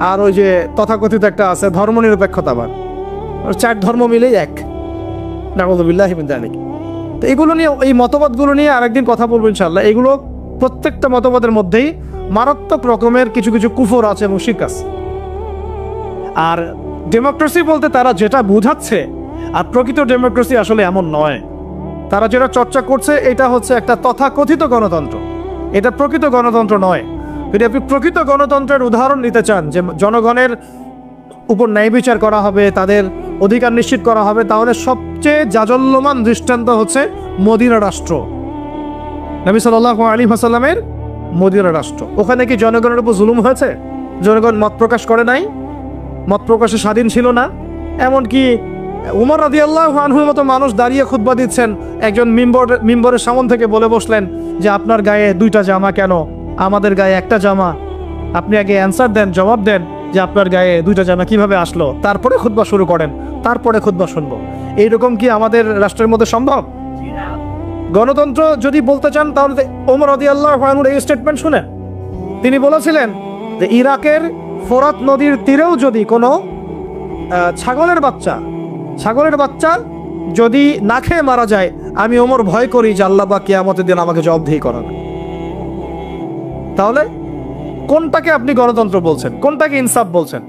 A: আর ওই যে তথাকথিত একটা আছে ধর্মনিরপেক্ষতাবাদ, 4 ধর্ম মিলেই এক। নাউযুবিল্লাহি মিন যালিক। তো এগুলো নিয়ে, এই মতবাদগুলো নিয়ে আরেকদিন কথা বলবো ইনশাআল্লাহ। এগুলো প্রত্যেকটা মতবাদের মধ্যেই মারাত্মক রকমের কিছু কিছু কুফর আছে এবং শিরক আছে। আর ডেমোক্রেসি বলতে তারা যেটা বোঝাচ্ছে, আর প্রকৃত ডেমোক্রেসি আসলে এমন নয়। তারা যেটা চর্চা করছে এটা হচ্ছে একটা তথাকথিত গণতন্ত্র, এটা প্রকৃত গণতন্ত্র নয়। যদি আপনি প্রকৃত গণতন্ত্রের উদাহরণ নিতে চান, যে জনগণের উপর ন্যায় বিচার করা হবে, তাদের অধিকার নিশ্চিত করা হবে, তাহলে সবচেয়ে জাজল্যমান দৃষ্টান্ত হচ্ছে মদিনা রাষ্ট্র, নবী সাল্লাল্লাহু আলাইহি ওয়াসাল্লামের মদিনা রাষ্ট্র। ওখানে কি জনগণের উপর জুলুম হয়েছে? জনগণ মত প্রকাশ করে নাই, মত প্রকাশে স্বাধীন ছিল না। এমনকি উমর রাদিয়াল্লাহু আনহুর মতো মানুষ দাঁড়িয়ে খুতবা দিচ্ছেন, একজন মিম্বরের সামনে থেকে বলে বসলেন যে আপনার গায়ে 2টা জামা কেন, আমাদের গায়ে একটা জামা। আপনি আগে অ্যান্সার দেন, জবাব দেন যে আপনার গায়ে 2টা জামা কিভাবে আসলো, তারপরে খুতবা শুরু করেন, তারপরে খুতবা শুনবো। এইরকম কি আমাদের রাষ্ট্রের মধ্যে সম্ভব? গণতন্ত্র যদি বলতে চান তাহলে ওমর রাদিয়াল্লাহু আনহুর এই স্টেটমেন্ট শুনেন। তিনি বলেছিলেন যে ইরাকের ফোরাত নদীর তীরেও যদি কোনো ছাগলের বাচ্চা যদি না খেয়ে মারা যায়, আমি ওমর ভয় করি যে আল্লাহ পাক কিয়ামতের দিন আমাকে জবাবদিহি করাবে। তাহলে কোনটাকে আপনি গণতন্ত্র বলছেন, কোনটাকে ইনসাফ বলছেন?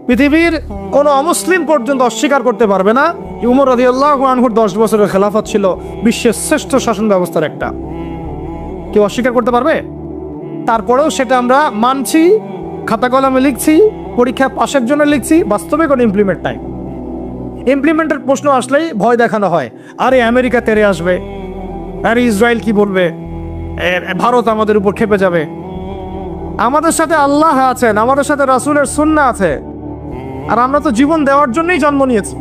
A: পৃথিবীর কোনো অমুসলিম পর্যন্ত অস্বীকার করতে পারবে না যে উমর রাদিয়াল্লাহু আনহুর 10 বছরের খেলাফত ছিল বিশ্বের শ্রেষ্ঠ শাসন ব্যবস্থার একটা। কেউ অস্বীকার করতে পারবে? তারপরেও সেটা আমরা মানছি, খাতা কলমে লিখছি, পরীক্ষা পাশের জন্য লিখছি, বাস্তবে কোনো ইমপ্লিমেন্ট নাই। ইমপ্লিমেন্টের প্রশ্ন আসলেই ভয় দেখানো হয়, আরে আমেরিকা তেড়ে আসবে, আরে ইসরায়েল কি বলবে, ভারত আমাদের উপর খেপে যাবে। আমাদের সাথে আল্লাহ আছেন, আমাদের সাথে রাসূলের সুন্নাহ আছে, আর আমরা তো জীবন দেওয়ার জন্যই জন্ম নিয়েছি।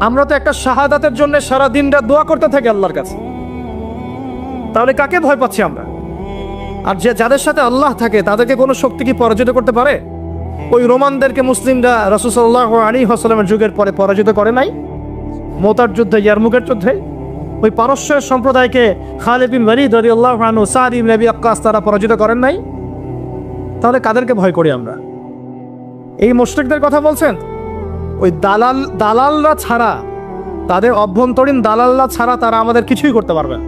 A: আমরা তো একটা শাহাদাতের জন্য সারা দিনটা দোয়া করতে থাকি আল্লাহর কাছে। তাহলে কাকে ভয় পাচ্ছি আমরা? আর যাদের সাথে আল্লাহ থাকে তাদেরকে কোনো শক্তি কি পরাজিত করতে পারে? ওই রোমানদেরকে মুসলিমরা রাসূল সাল্লাল্লাহু আলাইহি ওয়াসাল্লামের যুগের পরে পরাজিত করে নাই? মুতার যুদ্ধে, ইয়ারমুকের যুদ্ধে ওই পারস্যের সম্প্রদায়কে খালিদ বিন ওয়ালিদ রাদিয়াল্লাহু আনহু, সাদ ইবনে আবি ওয়াক্কাস তারা পরাজিত করেন নাই? তাহলে কাদেরকে ভয় করি আমরা? এই মুশরিকদের কথা বলছেন? ওই দালালরা ছাড়া, তাদের অভ্যন্তরীণ দালালরা ছাড়া তারা আমাদের কিছুই করতে পারবে না।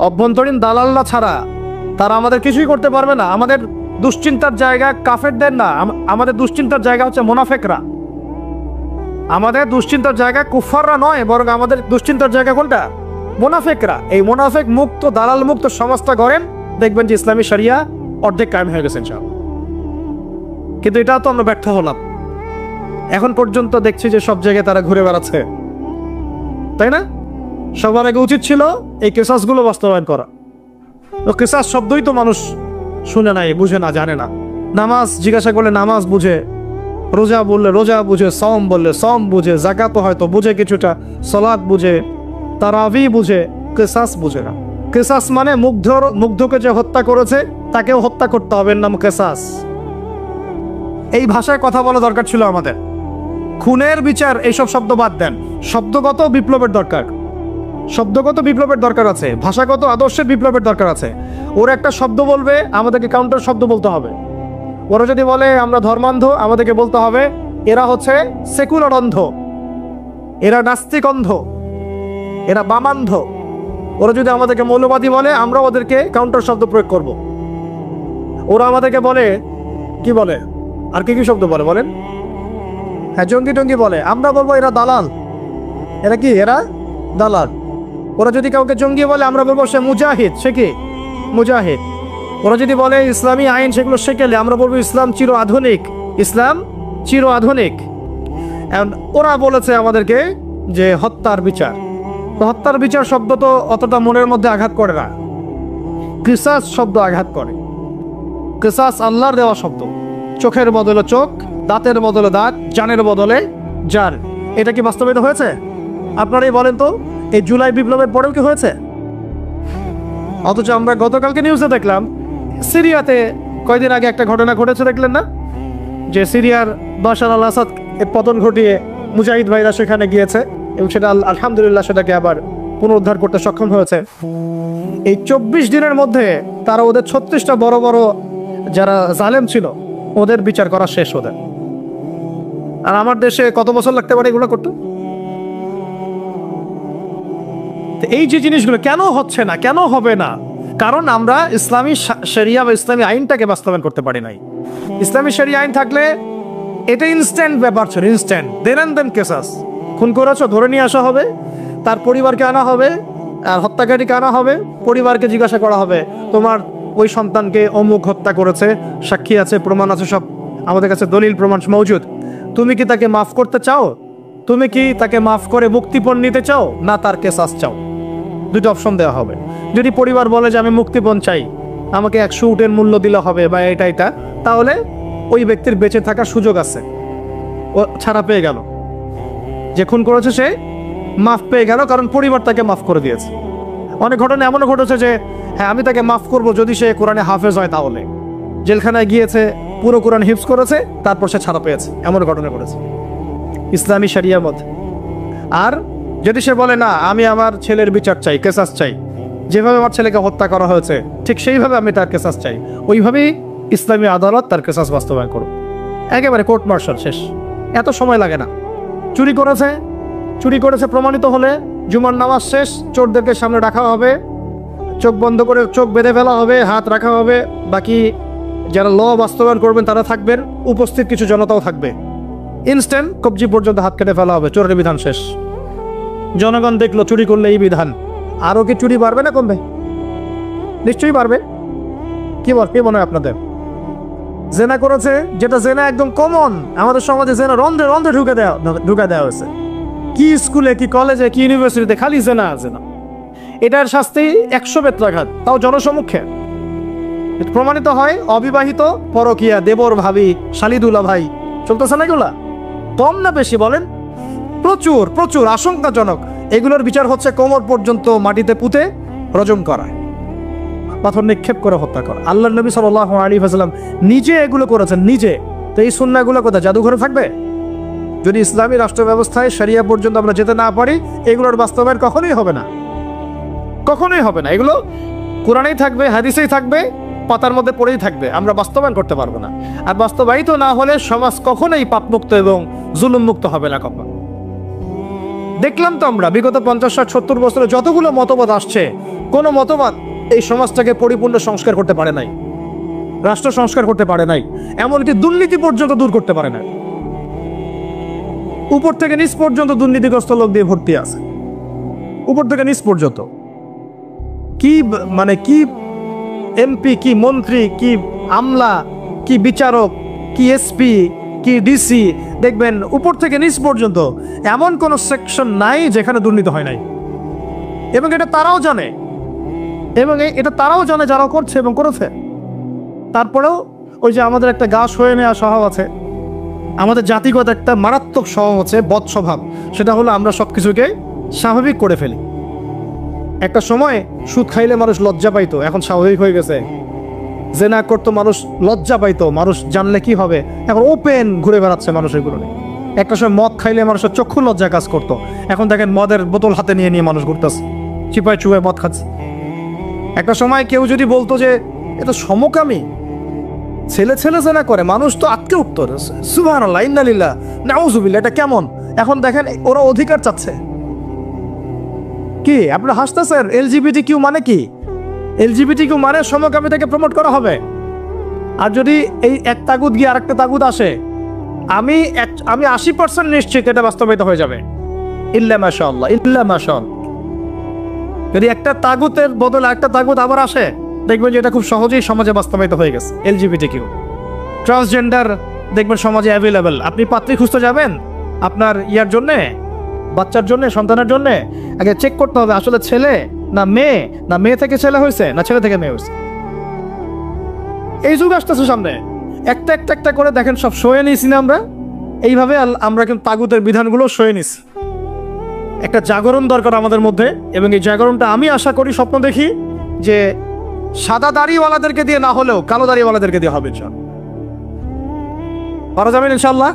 A: অভ্যন্তরীণ দালালরা ছাড়া তারা আমাদের কিছুই করতে পারবে না। আমাদের দুশ্চিন্তার জায়গা কাফেরদের না, আমাদের দুশ্চিন্তার জায়গা হচ্ছে মুনাফিকরা। আমাদের দুশ্চিন্তার জায়গা কুফাররা নয়, বরং আমাদের দুশ্চিন্তার জায়গা কোনটা? মুনাফিকরা। এই মুনাফিক মুক্ত, দালাল মুক্ত সমাজটা গড়েন, দেখবেন যে ইসলামী শরিয়া অর্ধেক কায়েম হয়ে গেছে ইনশাআল্লাহ। কিন্তু এটা তো আমরা ব্যর্থ হলাম। এখন পর্যন্ত দেখছি যে সব জায়গায় তারা ঘুরে বেড়াচ্ছে, তাই না? সবার আগে উচিত ছিল এই কেসাসগুলো বাস্তবায়ন করা। তো কেসাস শব্দই তো মানুষ শুনে নাই, বুঝে না, জানে না। নামাজ জিজ্ঞাসা করলে নামাজ বুঝে, রোজা বললে রোজা বুঝে, সওম বললে সওম বুঝে, যাকাত হয়তো বুঝে কিছুটা, সালাত বুঝে, তারাবি বুঝে, কেসাস বুঝে না। কেসাস মানে মুগ্ধকে যে হত্যা করেছে তাকেও হত্যা করতে হবে, নাম কেসাস। এই ভাষায় কথা বলা দরকার ছিল আমাদের। খুনের বিচার এইসব শব্দ বাদ দেন, শব্দগত বিপ্লবের দরকার, শব্দগত বিপ্লবের দরকার আছে, ভাষাগত আদর্শের বিপ্লবের দরকার আছে। ওরা একটা শব্দ বলবে, আমাদেরকে কাউন্টার শব্দ বলতে হবে। ওরা যদি বলে আমরা ধর্মান্ধ, আমাদেরকে বলতে হবে এরা হচ্ছে সেকুলার অন্ধ, এরা নাস্তিক অন্ধ, এরা বামান্ধ। ওরা যদি আমাদেরকে মৌলবাদী বলে, আমরা ওদেরকে কাউন্টার শব্দ প্রয়োগ করব। ওরা আমাদেরকে বলে কি বলে, আর কি কি শব্দ বলে বলেন? হ্যাঁ, জঙ্গি টঙ্গি বলে, আমরা বলবো এরা দালাল। এরা কি? এরা দালাল। ওরা যদি কাউকে জঙ্গি বলে, আমরা বলবো সে মুজাহিদ। সে কি? মুজাহিদ। ওরা যদি বলে ইসলামী আইন সেগুলো শেখেলে, আমরা বলবো ইসলাম চির আধুনিক, ইসলাম চির আধুনিক। ওরা বলেছে আমাদেরকে যে হত্যার বিচার, তো হত্যার বিচার শব্দ তো অতটা মনের মধ্যে আঘাত করে না, কিসাস শব্দ আঘাত করে। কিসাস আল্লাহর দেওয়া শব্দ, চোখের বদলে চোখ, দাঁতের বদলে দাঁত, জানের বদলে জান। এটা কি বাস্তবায়িত হয়েছে? আপনারাই বলেন তো, এই জুলাই বিপ্লবের পরেও কি হয়েছে? অথচ আমরা গতকালকে নিউজে দেখলাম সিরিয়াতে কয়দিন আগে একটা ঘটনা ঘটেছে, দেখলেন না? যে সিরিয়ার বাশার আল আসাদ পতন ঘটিয়ে মুজাহিদ ভাইরা সেখানে গিয়েছে এবং সেটা আলহামদুলিল্লাহ সেটাকে আবার পুনরুদ্ধার করতে সক্ষম হয়েছে। এই 24 দিনের মধ্যে তারা ওদের 36টা বড় বড় যারা জালেম ছিল ওদের বিচার করা শেষ ওদের। আর আমার দেশে কত বছর লাগতে পারে এগুলো করতে? এই যে জিনিসগুলো কেন হচ্ছে না, কেন হবে না? কারণ আমরা ইসলামী শরিয়া বা ইসলামী আইনটাকে বাস্তবায়ন করতে পারি নাই। ইসলামী শরিয়া আইন থাকলে এটা ইনস্ট্যান্ট ব্যাপার ছিল, ইনস্ট্যান্ট দেন কেসাস। খুন করেছো ধরে নিয়ে আসা হবে, তার পরিবারকে আনা হবে, আর হত্যাকারীকে আনা হবে, পরিবারকে জিজ্ঞাসা করা হবে তোমার ওই সন্তানকে অমুক হত্যা করেছে, সাক্ষী আছে, প্রমাণ আছে, সব আমাদের কাছে দলিল প্রমাণ মওজুদ। তুমি কি তাকে মাফ করতে চাও? তুমি কি তাকে মাফ করে মুক্তিপণ নিতে চাও, না তার কেসাস চাও? দুটো অপশন দেওয়া হবে। যদি পরিবার বলে যে আমি মুক্তিপণ চাই, আমাকে 100 উটের মূল্য দিলে হবে বা এটা, তাহলে ওই ব্যক্তির বেঁচে থাকার সুযোগ আছে, ও ছাড়া পেয়ে গেল। যে খুন করেছে সে মাফ পেয়ে গেল, কারণ পরিবার তাকে মাফ করে দিয়েছে। অনেক ঘটনা এমনও ঘটেছে যে হ্যাঁ আমি তাকে মাফ করব যদি সে কোরআনে হাফেজ হয়, তাহলে জেলখানায় গিয়েছে, পুরো কোরআন হিফজ করেছে, তারপর সে ছাড়া পেয়েছে, এমন ঘটনা ঘটেছে ইসলামী শরিয়ার মধ্যে। আর যদি সে বলে না আমি আমার ছেলের বিচার চাই, কেসাস চাই, যেভাবে আমার ছেলেকে হত্যা করা হয়েছে ঠিক সেইভাবে আমি তার কেসাস চাই, ওইভাবেই ইসলামী আদালত তার কেসাস বাস্তবায়ন করুন। একেবারে কোর্ট মার্শাল শেষ, এত সময় লাগে না। চুরি করেছে প্রমাণিত হলে জুমার নামাজ শেষ, চোরদেরকে সামনে রাখা হবে, চোখ বন্ধ করে চোখ বেঁধে ফেলা হবে, হাত রাখা হবে, বাকি যারা ল বাস্তবায়ন করবেন তারা থাকবেন, উপস্থিত কিছু জনতাও থাকবে। ইনস্ট্যান্ট কবজি পর্যন্ত হাত কেটে ফেলা হবে, চোরের বিধান শেষ। জনগণ দেখলো চুরি করলে এই বিধান, আরও কি চুরি বাড়বে না কমবে? নিশ্চয়ই বাড়বে। কি মনে হয় আপনাদের? জেনা করেছে, যেটা জেনা একদম কমন আমাদের সমাজে, জেনা রন্ধে রন্ধে ঢুকে দেওয়া হয়েছে। কি স্কুলে, কি কলেজে, কি ইউনিভার্সিটিতে খালি জেনা। এটার শাস্তি 100 বেত্রাঘাত, তাও জনসমক্ষে। প্রমাণিত হয় অবিবাহিত, পরকিয়া, দেবর ভাবি, শালিদুলা ভাই, চলতেছে না এগুলা? কম না বেশি বলেন? প্রচুর প্রচুর, আশঙ্কাজনক। এগুলোর বিচার হচ্ছে কোমর পর্যন্ত মাটিতে পুঁতে রজম করা, পাথর নিক্ষেপ করে হত্যা করা। আল্লাহ নবী সাল্লাল্লাহু আলাইহি ওয়াসাল্লাম নিজে এগুলো করেছেন, নিজে। তো এই সুন্নাহগুলো কোথায়? জাদুঘরে থাকবে? যদি ইসলামী রাষ্ট্র ব্যবস্থায় শরিয়া পর্যন্ত আমরা যেতে না পারি, এগুলোর বাস্তবায়ন কখনোই হবে না, কখনোই হবে না। এগুলো কোরআনেই থাকবে, হাদিসেই থাকবে, পাতার মধ্যে পড়েই থাকবে, আমরা বাস্তবায়ন করতে পারবো না। আর বাস্তবায়িত না হলে সমাজ কখনোই পাপমুক্ত এবং জুলুম মুক্ত হবে না কখনো। দেখলাম তো আমরা বিগত 50, 60, 70 বছরে যতগুলো মতবাদ আসছে, কোনো মতবাদ এই সমাজটাকে পরিপূর্ণ সংস্কার করতে পারে নাই, রাষ্ট্র সংস্কার করতে পারে নাই, এমনকি দুর্নীতি পর্যন্ত দূর করতে পারে না। উপর থেকে নিচ পর্যন্ত দুর্নীতিগ্রস্ত লোক দিয়ে ভর্তি আছে, উপর থেকে নিচ পর্যন্ত। কি এমপি, কি মন্ত্রী, কি আমলা, কি বিচারক, কি এসপি, কি ডিসি, দেখবেন উপর থেকে নিচ পর্যন্ত এমন কোন সেকশন নাই যেখানে দুর্নীতি হয় নাই। এবং এটা তারাও জানে, যারা করছে এবং করেছে। তারপরেও ওই যে আমাদের একটা গা সয়ে নেওয়া স্বভাব আছে, আমাদের জাতিগত একটা মারাত্মক স্বভাব আছে, বদ স্বভাব। সেটা হলো আমরা সবকিছুকে স্বাভাবিক করে ফেলি। একটা সময় সুদ খাইলে মানুষ লজ্জা পাইতো, এখন স্বাভাবিক হয়ে গেছে। জেনা করতো মানুষ লজ্জা পাইতো, মানুষ জানলে কি হবে, এখন ওপেন ঘুরে বেড়াচ্ছে মানুষ এগুলো নিয়ে। একটা সময় মদ খাইলে মানুষের চক্ষু লজ্জা কাজ করতো, এখন দেখেন মদের বোতল হাতে নিয়ে মানুষ ঘুরতেছে, চিপায় চুপায় মদ খাচ্ছে। একটা সময় কেউ যদি বলতো যে এটা সমকামী, ছেলে জেনা করে, মানুষ তো আটকে উঠতো, সুবহানাল্লাহ, ইন্না লিল্লাহ, নাউযুবিল্লাহ, এটা কেমন? এখন দেখেন ওরা অধিকার চাচ্ছে। কি আপনারা হাসতেছেন? LGBTQ মানে কি? LGBTQ মানে সমকামিতাকে প্রমোট করা হবে। আর যদি এই এক তাগুদ গিয়ে আরেকটা তাগুদ আসে, আমি 80% নিশ্চিত এটা বাস্তবায়িত হয়ে যাবে, ইল্লা মাশাআল্লাহ, ইল্লা মাশাআল্লাহ। যদি একটা তাগুতের বদলে একটা তাগুত আবার আসে, দেখবেন যে এটা খুব সহজেই সমাজে বাস্তবায়িত হয়ে গেছে। LGBTQ, ট্রান্সজেন্ডার দেখবেন সমাজে অ্যাভেলেবেল। আপনি পাত্রী খুঁজতে যাবেন আপনার ইয়ার জন্যে, বাচ্চার জন্যে, সন্তানের জন্যে, আগে চেক করতে হবে আসলে ছেলে না মেয়ে, না মেয়ে থেকে ছেলে হয়েছে না ছেলে থেকে মেয়ে হয়েছে। এই যুগ আসতেছে সামনে, একটা একটা একটা করে দেখেন সব সয়ে নিয়েছি না আমরা। এইভাবে আমরা কিন্তু তাগুতের বিধানগুলো সয়ে নিছি। একটা জাগরণ দরকার আমাদের মধ্যে, এবং এই জাগরণটা আমি আশা করি, স্বপ্ন দেখি যে সাদা দাড়িওয়ালাদেরকে দিয়ে না হলেও কালো দাড়িওয়ালাদেরকে দিয়ে হবে। পারা যাবেন ইনশাল্লাহ।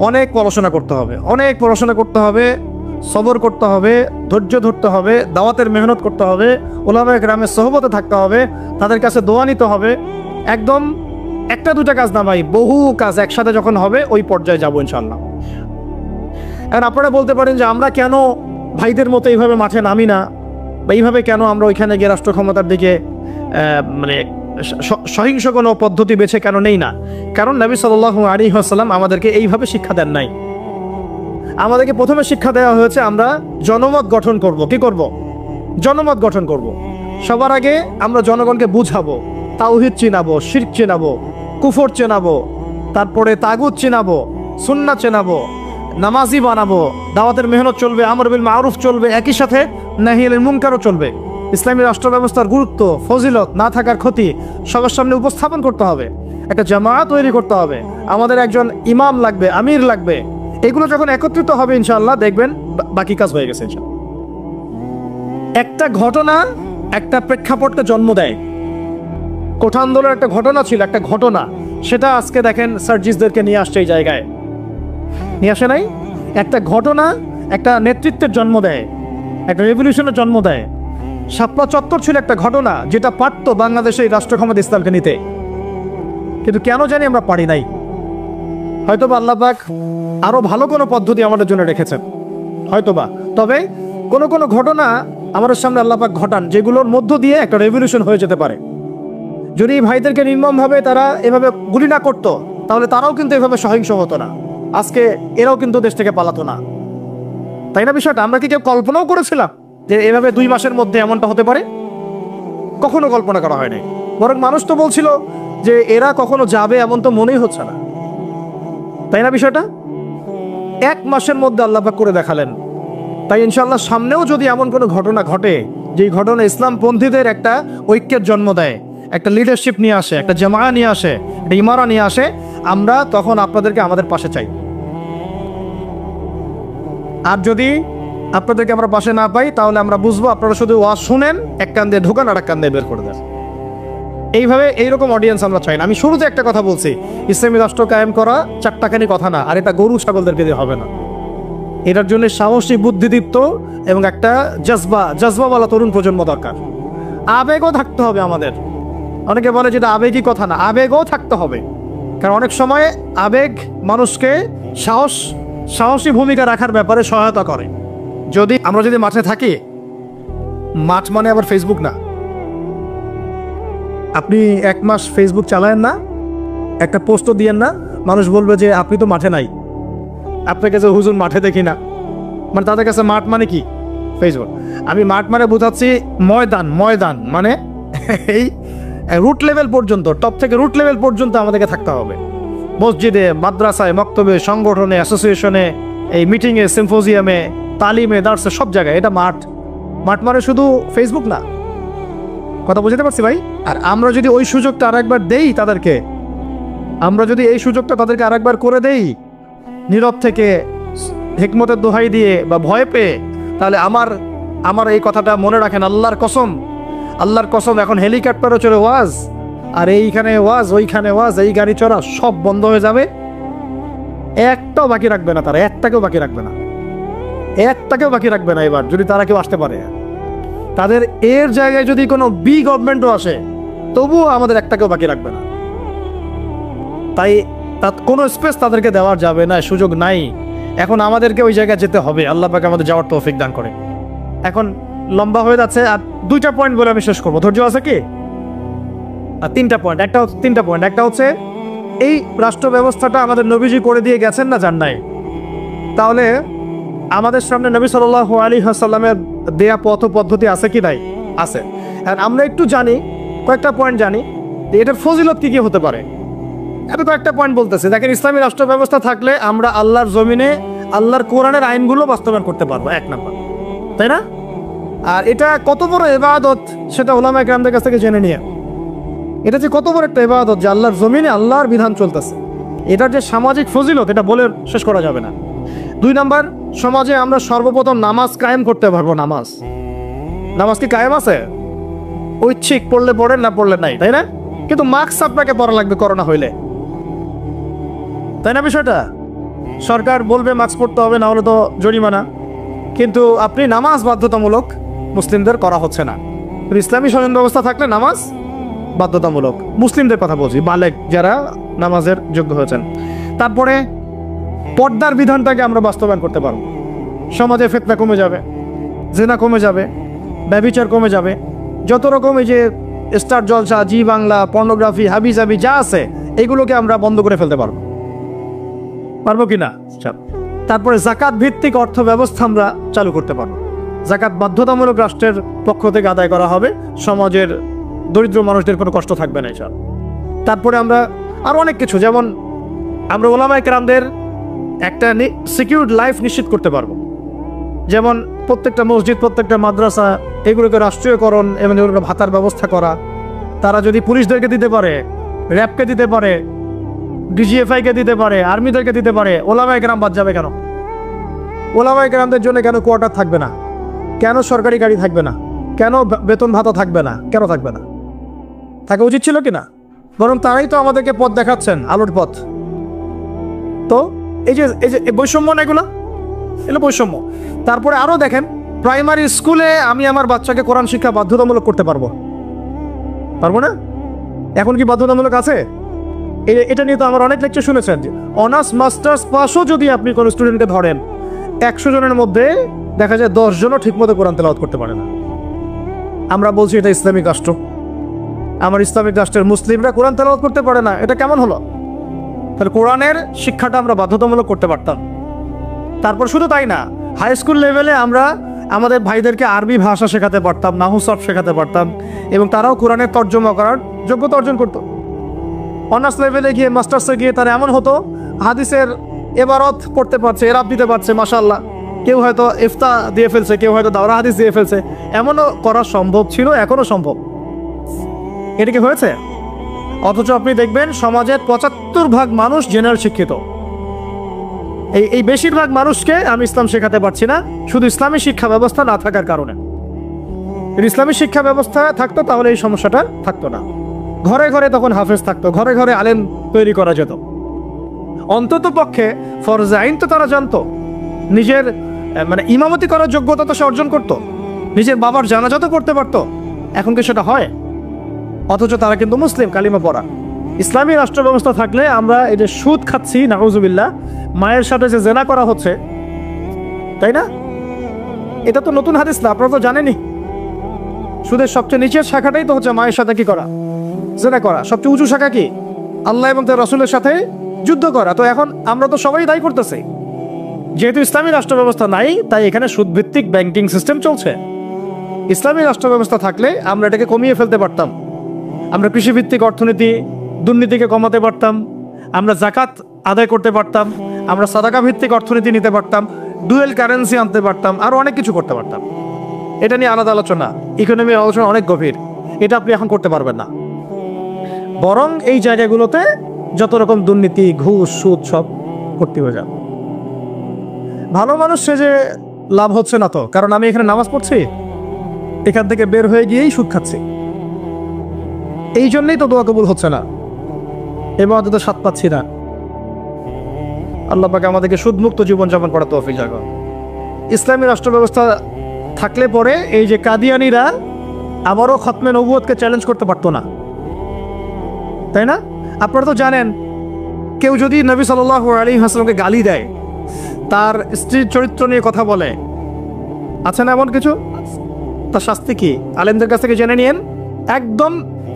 A: অনেক পড়াশোনা করতে হবে, অনেক পড়াশোনা করতে হবে, সবর করতে হবে, ধৈর্য ধরতে হবে, দাওয়াতের মেহনত করতে হবে, ওলামায়ে কেরামের সোহবতে থাকতে হবে, তাদের কাছে দোয়া নিতে হবে। একদম একটা দুটা কাজ না ভাই, বহু কাজ একসাথে যখন হবে ওই পর্যায়ে যাবো ইনশাল্লাহ। এখন আপনারা বলতে পারেন যে আমরা কেন ভাইদের মতো এইভাবে মাঠে নামি না, বা এইভাবে কেন আমরা ওইখানে গিয়ে রাষ্ট্র ক্ষমতার দিকে মানে সহিংস কোনো পদ্ধতি বেছে কেন নেই না? কারণ নবী সাল্লাল্লাহু আলাইহি ওয়াসাল্লাম আমাদেরকে এইভাবে শিক্ষা দেন নাই। আমাদেরকে প্রথমে শিক্ষা দেওয়া হয়েছে আমরা জনমত গঠন করব। কি করব? জনমত গঠন করব। সবার আগে আমরা জনগণকে বুঝাবো, তাওহীদ চিনাবো, শিরক চিনাবো, কুফর চেনাবো, তারপরে তাগুত চিনাবো, সুন্নাত চেনাবো, নামাজি বানাবো, দাওয়াতের মেহনত চলবে, আমর বিল মারুফ চলবে, একই সাথে নাহি আনিল মুনকারও চলবে। ইসলামী রাষ্ট্র ব্যবস্থার গুরুত্ব, ফজিলত, না থাকার ক্ষতি সবার সামনে উপস্থাপন করতে হবে। একটা জামাত তৈরি করতে হবে, আমাদের একজন ইমাম লাগবে, আমির লাগবে। এগুলো যখন একত্রিত হবে ইনশাআল্লাহ দেখবেন বাকি কাজ হয়ে গেছে। একটা ঘটনা একটা প্রেক্ষাপটকে জন্ম দেয়। কোঠা আন্দোলনের একটা ঘটনা ছিল, একটা ঘটনা, সেটা আজকে দেখেন সার্জিসদেরকে নিয়ে আসছে এই জায়গায়, নিয়ে আসে নাই? একটা ঘটনা একটা নেতৃত্বের জন্ম দেয়, একটা রেভলিউশনের জন্ম দেয়। শাপলা চত্বর ছিল একটা ঘটনা যেটা পারত বাংলাদেশে এই রাষ্ট্র ক্ষমতা ইসলামকে নিতে, কিন্তু কেন জানি আমরা পারি নাই। হয়তোবা আল্লাহ পাক আরো ভালো কোনো পদ্ধতি আমাদের জন্য রেখেছেন হয়তোবা। তবে কোনো কোনো ঘটনা আমাদের সামনে আল্লাহ পাক ঘটান যেগুলোর মধ্য দিয়ে একটা রেভলিউশন হয়ে যেতে পারে। যদি ভাইদেরকে নির্মমভাবে তারা এভাবে গুলি না করতো তাহলে তারাও কিন্তু এভাবে সহিংস হতো না, আজকে এরাও কিন্তু দেশ থেকে পালাতো না। তাই না বিষয়টা? আমরা কি কেউ কল্পনাও করেছিলাম যে এভাবে 2 মাসের মধ্যে এমনটা হতে পারে? কখনো কল্পনা করা হয়নি। বরং মানুষ তো বলছিল যে এরা কখনো যাবে, এমন তো মনেই হচ্ছে না। তাই না বিষয়টা? 1 মাসের মধ্যে আল্লাহ পাক করে দেখালেন। তাই ইনশাআল্লাহ সামনেও যদি এমন কোনো ঘটনা ঘটে যেই ঘটনা ইসলামপন্থীদের একটা ঐক্যের জন্ম দেয়, একটা লিডারশিপ নিয়ে আসে, একটা জামায়া নিয়ে আসে, একটা ইমারা নিয়ে আসে, আমরা তখন আপনাদেরকে আমাদের পাশে চাই। আর যদি আপনাদেরকে আমরা পাশে না পাই তাহলে আমরা বুঝবো আপনারা শুধু ওয়াজ শুনেন, এক কান দিয়ে ঢোকান আর এক কান দিয়ে বের করে দেন। এইভাবে এইরকম অডিয়েন্স আমরা চাই না। আমি শুরুতে একটা কথা বলছি, ইসলামী রাষ্ট্র কায়েম করা চারটাখানি কথা না, আর এটা গরু ছাগলদেরকে দিয়ে হবে না। এটার জন্য সাহসী, বুদ্ধিদীপ্ত এবং একটা জজবাওয়ালা তরুণ প্রজন্ম দরকার। আবেগও থাকতে হবে আমাদের। অনেকে বলে যেটা আবেগই কথা না, আবেগও থাকতে হবে। কারণ অনেক সময় আবেগ মানুষকে সাহসী ভূমিকা রাখার ব্যাপারে সহায়তা করে। আমরা যদি মাঠে থাকি, মাঠ মানে আবার ফেসবুক না। আপনি 1 মাস ফেসবুক চালায়েন না, একটা পোস্টও দিয়েন না, মানুষ বলবে যে আপনি তো মাঠে নাই, আপনাকে যে হুজুর মাঠে দেখি না। মানে তাদের কাছে মাঠ মানে কি? ফেসবুক। আমি মাঠ মানে বোঝাচ্ছি ময়দান মানে এই রুট লেভেল পর্যন্ত, টপ থেকে রুট লেভেল পর্যন্ত আমাদেরকে থাকতে হবে। মসজিদে, মাদ্রাসায়, মক্তবে, সংগঠনে, অ্যাসোসিয়েশনে, এই মিটিংয়ে, সিম্পোজিয়ামে, তালিমে, দার্সে, সব জায়গায় এটা মাঠ। মাঠ মানে শুধু ফেসবুক না। কথা বুঝতে পারছি ভাই? আর আমরা যদি ওই সুযোগটা আরেকবার দেই তাদেরকে, আমরা যদি এই সুযোগটা তাদেরকে আরেকবার করে দেই নীরব থেকে, হিকমতের দোহাই দিয়ে বা ভয় পেয়ে, তাহলে আমার এই কথাটা মনে রাখেন, আল্লাহর কসম, এখন হেলিকপ্টারও চলে ওয়াজ, আর এইখানে ওয়াজ, ওইখানে ওয়াজ, এই গাড়ি চড়া সব বন্ধ হয়ে যাবে। একটাও বাকি রাখবে না তারা, একটাকেও বাকি রাখবে না এবার, যদি তারা কেউ আসতে পারে। তাদের এর জায়গায় যদি কোনো গভর্নমেন্টও আসে তবুও আমাদের একটাকেও বাকি রাখবে না। তাই কোনো স্পেস তাদেরকে দেওয়া যাবে না, সুযোগ নাই। এখন আমাদেরকে ওই জায়গায় যেতে হবে। আল্লাহ পাক আমাদের যাওয়ার তৌফিক দান করে। এখন লম্বা হয়ে যাচ্ছে, আর 2টা পয়েন্ট বলে আমি শেষ করবো। ধৈর্য আছে কি? আর 3টা পয়েন্ট। একটা হচ্ছে এই রাষ্ট্র ব্যবস্থাটা আমাদের নবীজি করে দিয়ে গেছেন না, যান নাই? তাহলে আমাদের সামনে নবী সাল্লাল্লাহু আলাইহি ওয়াসাল্লামের দেয়া পথ পদ্ধতি আছে কি নাই? আছে। আর আমরা একটু জানি, কয়েকটা পয়েন্ট জানি যে এটার ফজিলত কি কি হতে পারে। এত কয়েকটা পয়েন্ট বলতেছে। দেখেন, ইসলামী রাষ্ট্র ব্যবস্থা থাকলে আমরা আল্লাহর জমিনে আল্লাহর কোরআনের আইনগুলো বাস্তবায়ন করতে পারবো, এক নাম্বার, তাই না? আর এটা কত বড় ইবাদত সেটা উলামায়ে কেরামদের কাছ থেকে জেনে নিয়ে, এটা যে কত বড় একটা ইবাদত যে আল্লাহর জমিনে আল্লাহর বিধান চলতেছে, এটার যে সামাজিক ফজিলত এটা বলে শেষ করা যাবে না। 2 নাম্বার, সমাজে আমরা সর্বপ্রথম নামাজ কায়েম করতে পারবো। নামাজ কি কায়েম আছে? ঐচ্ছিক, পড়লে পড়েন, না পড়লে নাই, তাই না? কিন্তু মাস্ক আপনাকে পড়া লাগবে করোনা হইলে, তাই না? বিষয়টা সরকার বলবে মাস্ক পড়তে হবে, না হলে তো জরিমানা। কিন্তু আপনি নামাজ বাধ্যতামূলক মুসলিমদের করা হচ্ছে না। ইসলামী শাসন ব্যবস্থা থাকলে নামাজ বাধ্যতামূলক, মুসলিমদের কথা বলছি, বালেগ যারা নামাজের যোগ্য হয়েছেন। তারপরে পর্দার বিধানটাকে আমরা বাস্তবায়ন করতে পারবো। সমাজে ফিতনা কমে যাবে, জিনা কমে যাবে, ব্যভিচার কমে যাবে, যত রকম এই যে স্টার জলসা, জি বাংলা, পর্নোগ্রাফি, হাবিজাবি যা আছে এগুলোকে আমরা বন্ধ করে ফেলতে পারবো কি না? তারপরে জাকাত ভিত্তিক অর্থ ব্যবস্থা আমরা চালু করতে পারবো। জাকাত বাধ্যতামূলক রাষ্ট্রের পক্ষ থেকে আদায় করা হবে, সমাজের দরিদ্র মানুষদের কোনো কষ্ট থাকবে না এসব। তারপরে আমরা আরও অনেক কিছু, যেমন আমরা উলামায়ে কেরামদের একটা সিকিউরড লাইফ নিশ্চিত করতে পারবো। যেমন প্রত্যেকটা মসজিদ, প্রত্যেকটা মাদ্রাসা এগুলোকে রাষ্ট্রীয়করণ এবং এগুলোকে ভাতার ব্যবস্থা করা। তারা যদি পুলিশদেরকে দিতে পারে, র্যাবকে দিতে পারে, ডিজিএফআইকে দিতে পারে, আর্মিদেরকে দিতে পারে, উলামায়ে কেরাম বাদ যাবে কেন? উলামায়ে কেরামদের জন্য কেন কোয়ার্টার থাকবে না? কেন সরকারি গাড়ি থাকবে না? কেন বেতন ভাতা থাকবে না? কেন থাকবে না? থাকা উচিত ছিল কিনা? বরং তারাই তো আমাদেরকে পথ দেখাচ্ছেন, আলোর পথ। তো এই যে বৈষম্য না, এগুলো বৈষম্য। তারপরে আরও দেখেন, প্রাইমারি স্কুলে আমি আমার বাচ্চাকে কোরআন শিক্ষা বাধ্যতামূলক করতে পারবো না? এখন কি বাধ্যতামূলক আছে? এটা নিয়ে তো আমার অনেক লেকচার শুনেছেন। অনার্স মাস্টার্স পাসও যদি আপনি কোনো স্টুডেন্টকে ধরেন, 100 জনের মধ্যে দেখা যায় 10 জনও ঠিকমতো কোরআন তেলাওয়াত করতে পারে না। আমরা বলছি এটা ইসলামিক রাষ্ট্র, আমার ইসলামিক রাষ্ট্রের মুসলিমরা কোরআন তেলাওয়াত করতে পারে না, এটা কেমন হলো? তাহলে কোরআনের শিক্ষাটা আমরা বাধ্যতামূলক করতে পারতাম। তারপর শুধু তাই না, হাই স্কুল লেভেলে আমরা আমাদের ভাইদেরকে আরবি ভাষা শেখাতে পারতাম, নাহু সরফ শেখাতে পারতাম, এবং তারাও কোরআনের তর্জমা করার যোগ্যতা অর্জন করতো। অনার্স লেভেলে গিয়ে, মাস্টার্সে গিয়ে তারা এমন হতো হাদিসের এবারত পড়তে পারছে, এরাব দিতে পারছে, মাশাআল্লাহ। কেউ হয়তো ইফতা দিয়ে ফেলছে, কেউ হয়তো দাওরা হাদিস দিয়ে ফেলছে। এমনও করা সম্ভব ছিল, এখনো সম্ভব। এটা কি হয়েছে? অথচ আপনি দেখবেন সমাজের 75% মানুষ জেনারেল শিক্ষিত। এই বেশিরভাগ মানুষকে আমি ইসলাম শেখাতে পারছি না, শুধু ইসলামী শিক্ষা ব্যবস্থা না থাকার কারণে। ইসলামী শিক্ষা ব্যবস্থা থাকতো তাহলে এই সমস্যাটা থাকতো না। ঘরে ঘরে তখন হাফেজ থাকতো, ঘরে ঘরে আলেম তৈরি করা যেত। অন্তত পক্ষে ফরজে আইন তো তারা জানতো, নিজের ইমামতি করার যোগ্যতা তো সে অর্জন করতো, নিজের বাবার জানাজা তো করতে পারতো। এখন কি সেটা হয়? অথচ তারা কিন্তু মুসলিম, কালিমা পড়া। ইসলামী রাষ্ট্র ব্যবস্থা থাকলে আমরা এই যে সুদ খাচ্ছি, নাউজুবিল্লাহ, মায়ের সাথে যে জেনা করা হচ্ছে, তাই না? এটা তো নতুন হাদিস না, আপনারা তো জানেনই। সুদের সবচেয়ে নিচের শাখাটাই তো হচ্ছে মায়ের সাথে কি করা? জেনা করা। সবচেয়ে উঁচু শাখা কি? আল্লাহ এবং তার রাসূলের সাথে যুদ্ধ করা। তো এখন আমরা তো সবাই দায়ী করতেছি। যেহেতু ইসলামী রাষ্ট্র ব্যবস্থা নাই, তাই এখানে সুদভিত্তিক ব্যাংকিং সিস্টেম চলছে। ইসলামী রাষ্ট্র ব্যবস্থা থাকলে আমরা এটাকে কমিয়ে ফেলতে পারতাম। আমরা কৃষিভিত্তিক অর্থনীতি, দুর্নীতিকে কমাতে পারতাম, আমরা জাকাত আদায় করতে পারতাম, আমরা সাদাকা ভিত্তিক অর্থনীতি নিতে পারতাম, ডুয়েল কারেন্সি আনতে পারতাম, আরও অনেক কিছু করতে পারতাম। এটা নিয়ে আলাদা আলোচনা, ইকোনমির আলোচনা অনেক গভীর। এটা আপনি এখন করতে পারবেন না। বরং এই জায়গাগুলোতে যত রকম দুর্নীতি, ঘুষ, সুদ সব ভর্তি হয়ে যাবে। ভালো মানুষ সে যে লাভ হচ্ছে না তো, কারণ আমি এখানে নামাজ পড়ছি, এখান থেকে বের হয়ে গিয়েই সুদ খাচ্ছি। এই জন্যই তো দোয়া কবুল হচ্ছে না, এবার তো স্বাদ পাচ্ছি না। আল্লাহ পাক আমাদেরকে সুদমুক্ত জীবনযাপন করার তৌফিক দান করুন। ইসলামী রাষ্ট্র ব্যবস্থা থাকলে পরে এই যে কাদিয়ানিরা আবারও খতমে নবুয়তকে চ্যালেঞ্জ করতে পারতো না, তাই না? আপনারা তো জানেন, কেউ যদি নবী সাল্লাল্লাহু আলাইহি ওয়াসাল্লামকে গালি দেয়, তার স্ত্রীর চরিত্র নিয়ে কথা বলে, আছে না এমন কিছু? তার শাস্তি কি? আলেমদের কাছ থেকে জেনে নিয়েন।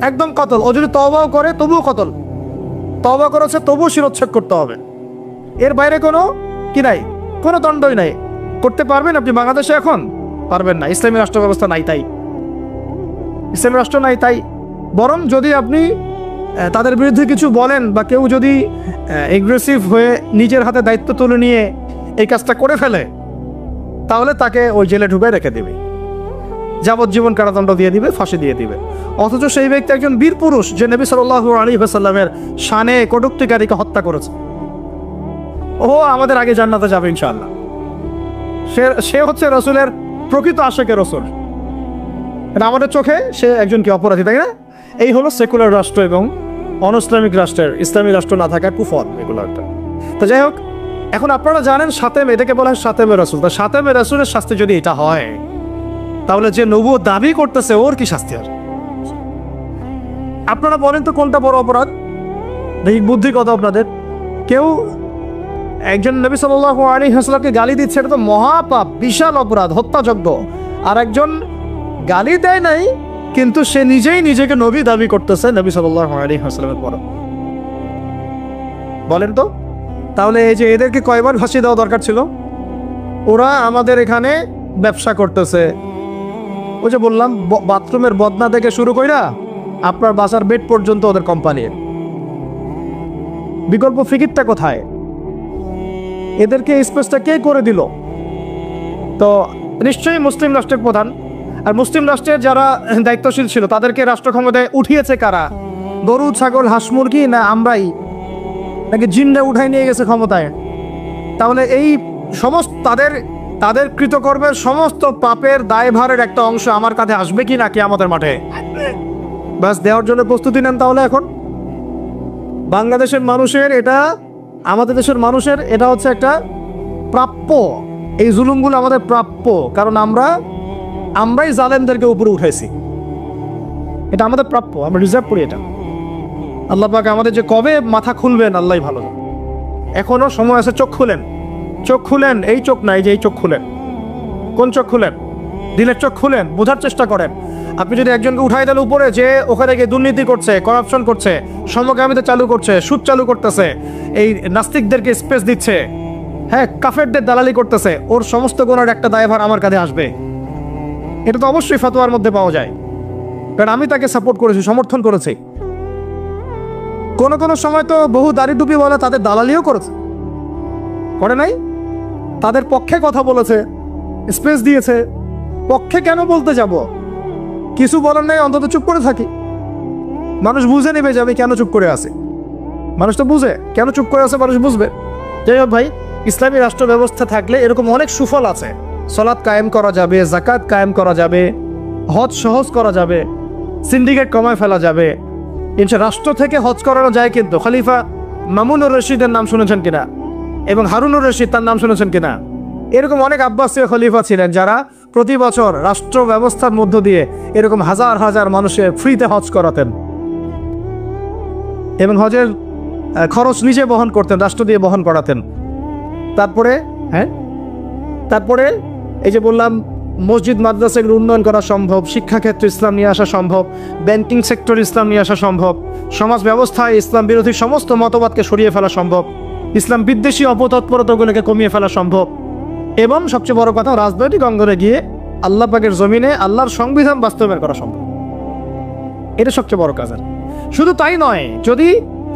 A: একদম কতল। ও যদি তওবাও করে তবুও কতল। তওবা করেছে তবুও শিরচ্ছেদ করতে হবে। এর বাইরে কোনো কি নাই, কোনো দণ্ডই নাই। করতে পারবেন আপনি বাংলাদেশে? এখন পারবেন না। ইসলামী রাষ্ট্র ব্যবস্থা নাই, তাই ইসলামী রাষ্ট্র নাই। তাই বরং যদি আপনি তাদের বিরুদ্ধে কিছু বলেন বা কেউ যদি এগ্রেসিভ হয়ে নিজের হাতে দায়িত্ব তুলে নিয়ে এই কাজটা করে ফেলে, তাহলে তাকে ওই জেলে ঢুকে রেখে দেবে, যাবজ্জীবন কারাদণ্ড দিয়ে দিবে, ফাঁসি দিয়ে দিবে। অথচ সেই ব্যক্তি একজন বীর পুরুষ, যে নবী সাল্লাল্লাহু আলাইহি ওয়াসাল্লামের শানে কটূক্তিকারীকে হত্যা করেছে, ও আমাদের আগে জান্নাতে যাবে ইনশাআল্লাহ। সে হচ্ছে রসুলের প্রকৃত আশেকে রসুল। আমাদের চোখে সে একজন কি অপরাধী, তাই না? এই হলো সেকুলার রাষ্ট্র এবং অনইসলামিক রাষ্ট্রের, ইসলামী রাষ্ট্র না থাকার কুফল এগুলো একটা। তো যাই হোক, এখন আপনারা জানেন শাতেম, এটাকে বলা হয় শাতেমে রাসূল। তা শাতেমে রাসূলের শাস্তি যদি এটা হয়, তাহলে যে নবুয়ত দাবি করতেছে ওর কি শাস্তি হয়? আপনারা বলেন তো কোনটা বড় অপরাধ? দেখি বুদ্ধি কত আপনাদের। কেউ একজন নবী সাল্লাল্লাহু আলাইহি ওয়াসাল্লামকে গালি দিচ্ছে, এটা তো মহাপাপ, বিশাল অপরাধ, হত্যাযজ্ঞ। আর একজন গালি দেয় নাই, কিন্তু সে নিজেই নিজেকে নবী দাবি করতেছে নবী সাল্লাল্লাহু আলাইহি ওয়াসাল্লামের পর। বলেন তো, তাহলে এই যে এদেরকে কয়বার ফাঁসি দেওয়া দরকার ছিল? ওরা আমাদের এখানে ব্যবসা করতেছে, ওই যে বললাম বাথরুমের বদনা থেকে শুরু কইরা আপনার বাসার বেড পর্যন্ত ওদের কোম্পানির। বিকল্প ফিকিরটা কোথায়? এদেরকে স্পেসটা কে করে দিল? তো নিশ্চয়ই মুসলিম রাষ্ট্রের প্রধান। আর মুসলিম রাষ্ট্রের যারা দায়িত্বশীল ছিল তাদেরকে রাষ্ট্র ক্ষমতায় উঠিয়েছে কারা? গরু, ছাগল, হাঁস, মুরগি, না আমরাই, নাকি জিনরা উঠাই নিয়ে গেছে ক্ষমতায়? তাহলে এই সমস্ত তাদের কৃতকর্মের সমস্ত পাপের দায়ভারের একটা অংশ আমার কাছে আসবে কি না কিয়ামতের মাঠে? ব্যাস, দেওয়ার জন্য প্রস্তুতি নেন তাহলে। এখন বাংলাদেশের মানুষের এটা, আমাদের দেশের মানুষের এটা হচ্ছে একটা প্রাপ্য। এই জুলুমগুলো আমাদের প্রাপ্য, কারণ আমরাই জালেমদেরকে উপরে উঠাইছি। এটা আমাদের প্রাপ্য, আমরা রিজার্ভ করি এটা। আল্লাহ পাক আমাদের যে কবে মাথা খুলবেন আল্লাহ ভালো। এখনো সময় আছে, চোখ খুলেন, চোখ খুলেন। এই চোখ নাই যে এই চোখ খুলেন। কোন চোখ খুলেন? দিলের চোখ খুলেন, বোঝার চেষ্টা করেন। আপনি যদি একজনকে উঠাই দেন উপরে, যে ওখানে গিয়ে দুর্নীতি করছে, করাপশন করছে, সমকামিতা চালু করছে, সুদ চালু করতেছে, এই নাস্তিকদেরকে স্পেস দিচ্ছে, হ্যাঁ, কাফেরদের দালালি করতেছে, ওর সমস্ত গুণের একটা দায়ভার আমার কাছে আসবে। এটা তো অবশ্যই ফতোয়ার মধ্যে পাওয়া যায়, কারণ আমি তাকে সাপোর্ট করেছি, সমর্থন করেছি। কোন সময় তো বহু দাড়ি টুপি বলে তাদের দালালিও করেছে, করে নাই? তাদের পক্ষে কথা বলেছে, স্পেস দিয়েছে। পক্ষে কেন বলতে যাব? কিছু বলার নেই, অন্তত চুপ করে থাকি। মানুষ বুঝে নেবে যে আমি কেন চুপ করে আছি। মানুষ তো বুঝে কেন চুপ করে আছে, মানুষ বুঝবে। যাই হোক ভাই, ইসলামী রাষ্ট্র ব্যবস্থা থাকলে এরকম অনেক সুফল আছে। সালাত কায়েম করা যাবে, যাকাত কায়েম করা যাবে, হজ সহজ করা যাবে, সিন্ডিকেট কমায় ফেলা যাবে। রাষ্ট্র থেকে হজ করানো যায়। কিন্তু খলিফা মামুনুর রশিদের নাম শুনেছেন কিনা, এবং হারুনুর রশিদ তার নাম শুনেছেন কিনা? এরকম অনেক আব্বাসীয় খলিফা ছিলেন যারা প্রতি বছর রাষ্ট্র ব্যবস্থার মধ্য দিয়ে এরকম হাজার হাজার মানুষের ফ্রিতে হজ করাতেন, এবং হজের খরচ নিজে বহন করতেন, রাষ্ট্র দিয়ে বহন করাতেন। তারপরে এই যে বললাম, মসজিদ মাদ্রাসাগুলো উন্নয়ন করা সম্ভব, শিক্ষাক্ষেত্রে ইসলাম নিয়ে আসা সম্ভব, ব্যাংকিং সেক্টর ইসলাম নিয়ে আসা সম্ভব, সমাজ ব্যবস্থায় ইসলাম বিরোধী সমস্ত মতবাদকে সরিয়ে ফেলা সম্ভব, ইসলাম বিদ্বেষী অপতৎপরতাগুলোকে কমিয়ে ফেলা সম্ভব, এবং সবচেয়ে বড় কথা, রাজনৈতিক অঙ্গনে গিয়ে আল্লাহ পাকের জমিনে আল্লাহর সংবিধান বাস্তবায়ন করা সম্ভব। এটা সবচেয়ে বড় কাজ। শুধু তাই নয়, যদি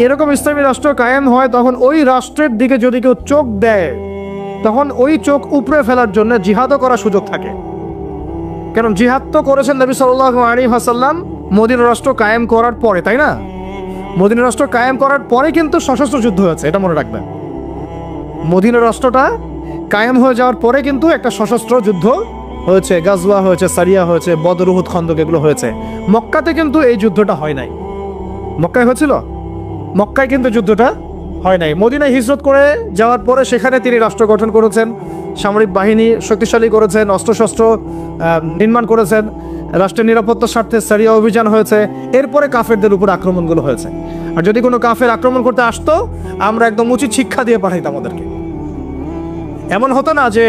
A: এরকম ইসলামী রাষ্ট্র কায়েম হয়, তখন ওই রাষ্ট্রের দিকে যদি কেউ চোখ দেয়, তখন ওই চোখ উপড়ে ফেলার জন্য জিহাদও করার সুযোগ থাকে। কারণ জিহাদ তো করেছেন নবী সাল্লাল্লাহু আলাইহি ওয়াসাল্লাম মদিনা রাষ্ট্র কায়েম করার পরে, তাই না? মদিনা রাষ্ট্র কায়েম করার পরে কিন্তু সশস্ত্র যুদ্ধ হয়েছে, এটা মনে রাখবেন। মদিনা রাষ্ট্রটা কায়েম হয়ে যাওয়ার পরে কিন্তু একটা সশস্ত্র যুদ্ধ হয়েছে, গাজওয়া হয়েছে, সারিয়া হয়েছে, বদর, উহুদ, খন্দক, এগুলো হয়েছে। মক্কাতে কিন্তু এই যুদ্ধটা হয় নাই। মক্কায় হয়েছিল, মক্কায় কিন্তু যুদ্ধটা হয় নাই। মদিনায় হিজরত করে যাওয়ার পরে সেখানে তিনি রাষ্ট্র গঠন করেছেন, সামরিক বাহিনী শক্তিশালী করেছেন, অস্ত্রশস্ত্র নির্মাণ করেছেন, রাষ্ট্রের নিরাপত্তার স্বার্থে সারিয়া অভিযান হয়েছে। এরপরে কাফেরদের উপর আক্রমণগুলো হয়েছে। আর যদি কোনো কাফের আক্রমণ করতে আসতো, আমরা একদম উচিত শিক্ষা দিয়ে পাঠাইতাম ওদেরকে। এমন হতো না যে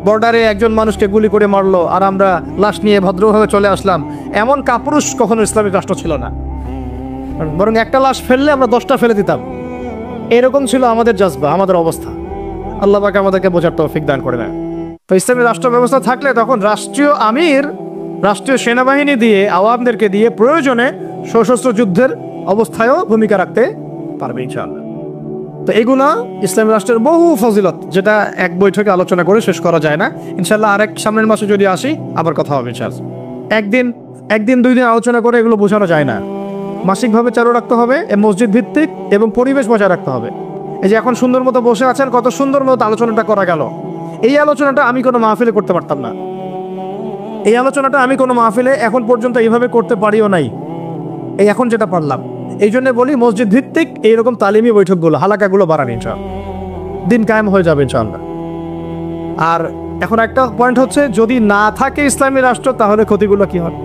A: বর্ডারে একজন মানুষকে গুলি করে মারলো আর আমরা লাশ নিয়ে ভদ্রভাবে চলে আসলাম। এমন কাপুরুষ কখনো ইসলামিক রাষ্ট্র ছিল না, বরং একটা লাশ ফেললে আমরা 10টা ফেলে দিতাম। এরকম ছিল আমাদের জজবা, আমাদের অবস্থা। আল্লাহ পাক আমাদেরকে বোঝার তৌফিক দান করে নেয়। তো ইসলামী রাষ্ট্র ব্যবস্থা থাকলে তখন রাষ্ট্রীয় আমির রাষ্ট্রীয় সেনাবাহিনী দিয়ে, আওয়ামদেরকে দিয়ে প্রয়োজনে সশস্ত্র যুদ্ধের অবস্থায়ও ভূমিকা রাখতে পারবে ইনশাআল্লাহ। তো এগুলা ইসলামী রাষ্ট্রের বহু ফজিলত, যেটা এক বৈঠকে আলোচনা করে শেষ করা যায় না। ইনশাআল্লাহ আরেক সামনের মাসে যদি আসি আবার কথা হবে ইনশাআল্লাহ। একদিন 2 দিন আলোচনা করে এগুলো বোঝানো যায় না। মাসিকভাবে চালু রাখতে হবে, মসজিদ ভিত্তিক এবং পরিবেশ বজায় রাখতে হবে। এই যে এখন সুন্দর মতো বসে আছেন, কত সুন্দর মতো আলোচনাটা করা গেল। এই আলোচনাটা আমি কোনো মাহফিলে করতে পারতাম না। এই আলোচনাটা আমি কোনো মাহফিলে এখন পর্যন্ত এইভাবে করতে পারিও নাই, এই এখন যেটা পারলাম। এই জন্য বলি মসজিদ ভিত্তিক এইরকম তালিমি বৈঠকগুলো, হালাকাগুলো বাড়ান ইনশাআল্লাহ, দিন কায়েম হয়ে যাবে ইনশাআল্লাহ। আর এখন একটা পয়েন্ট হচ্ছে, যদি না থাকে ইসলামী রাষ্ট্র তাহলে ক্ষতিগুলো কি হয়?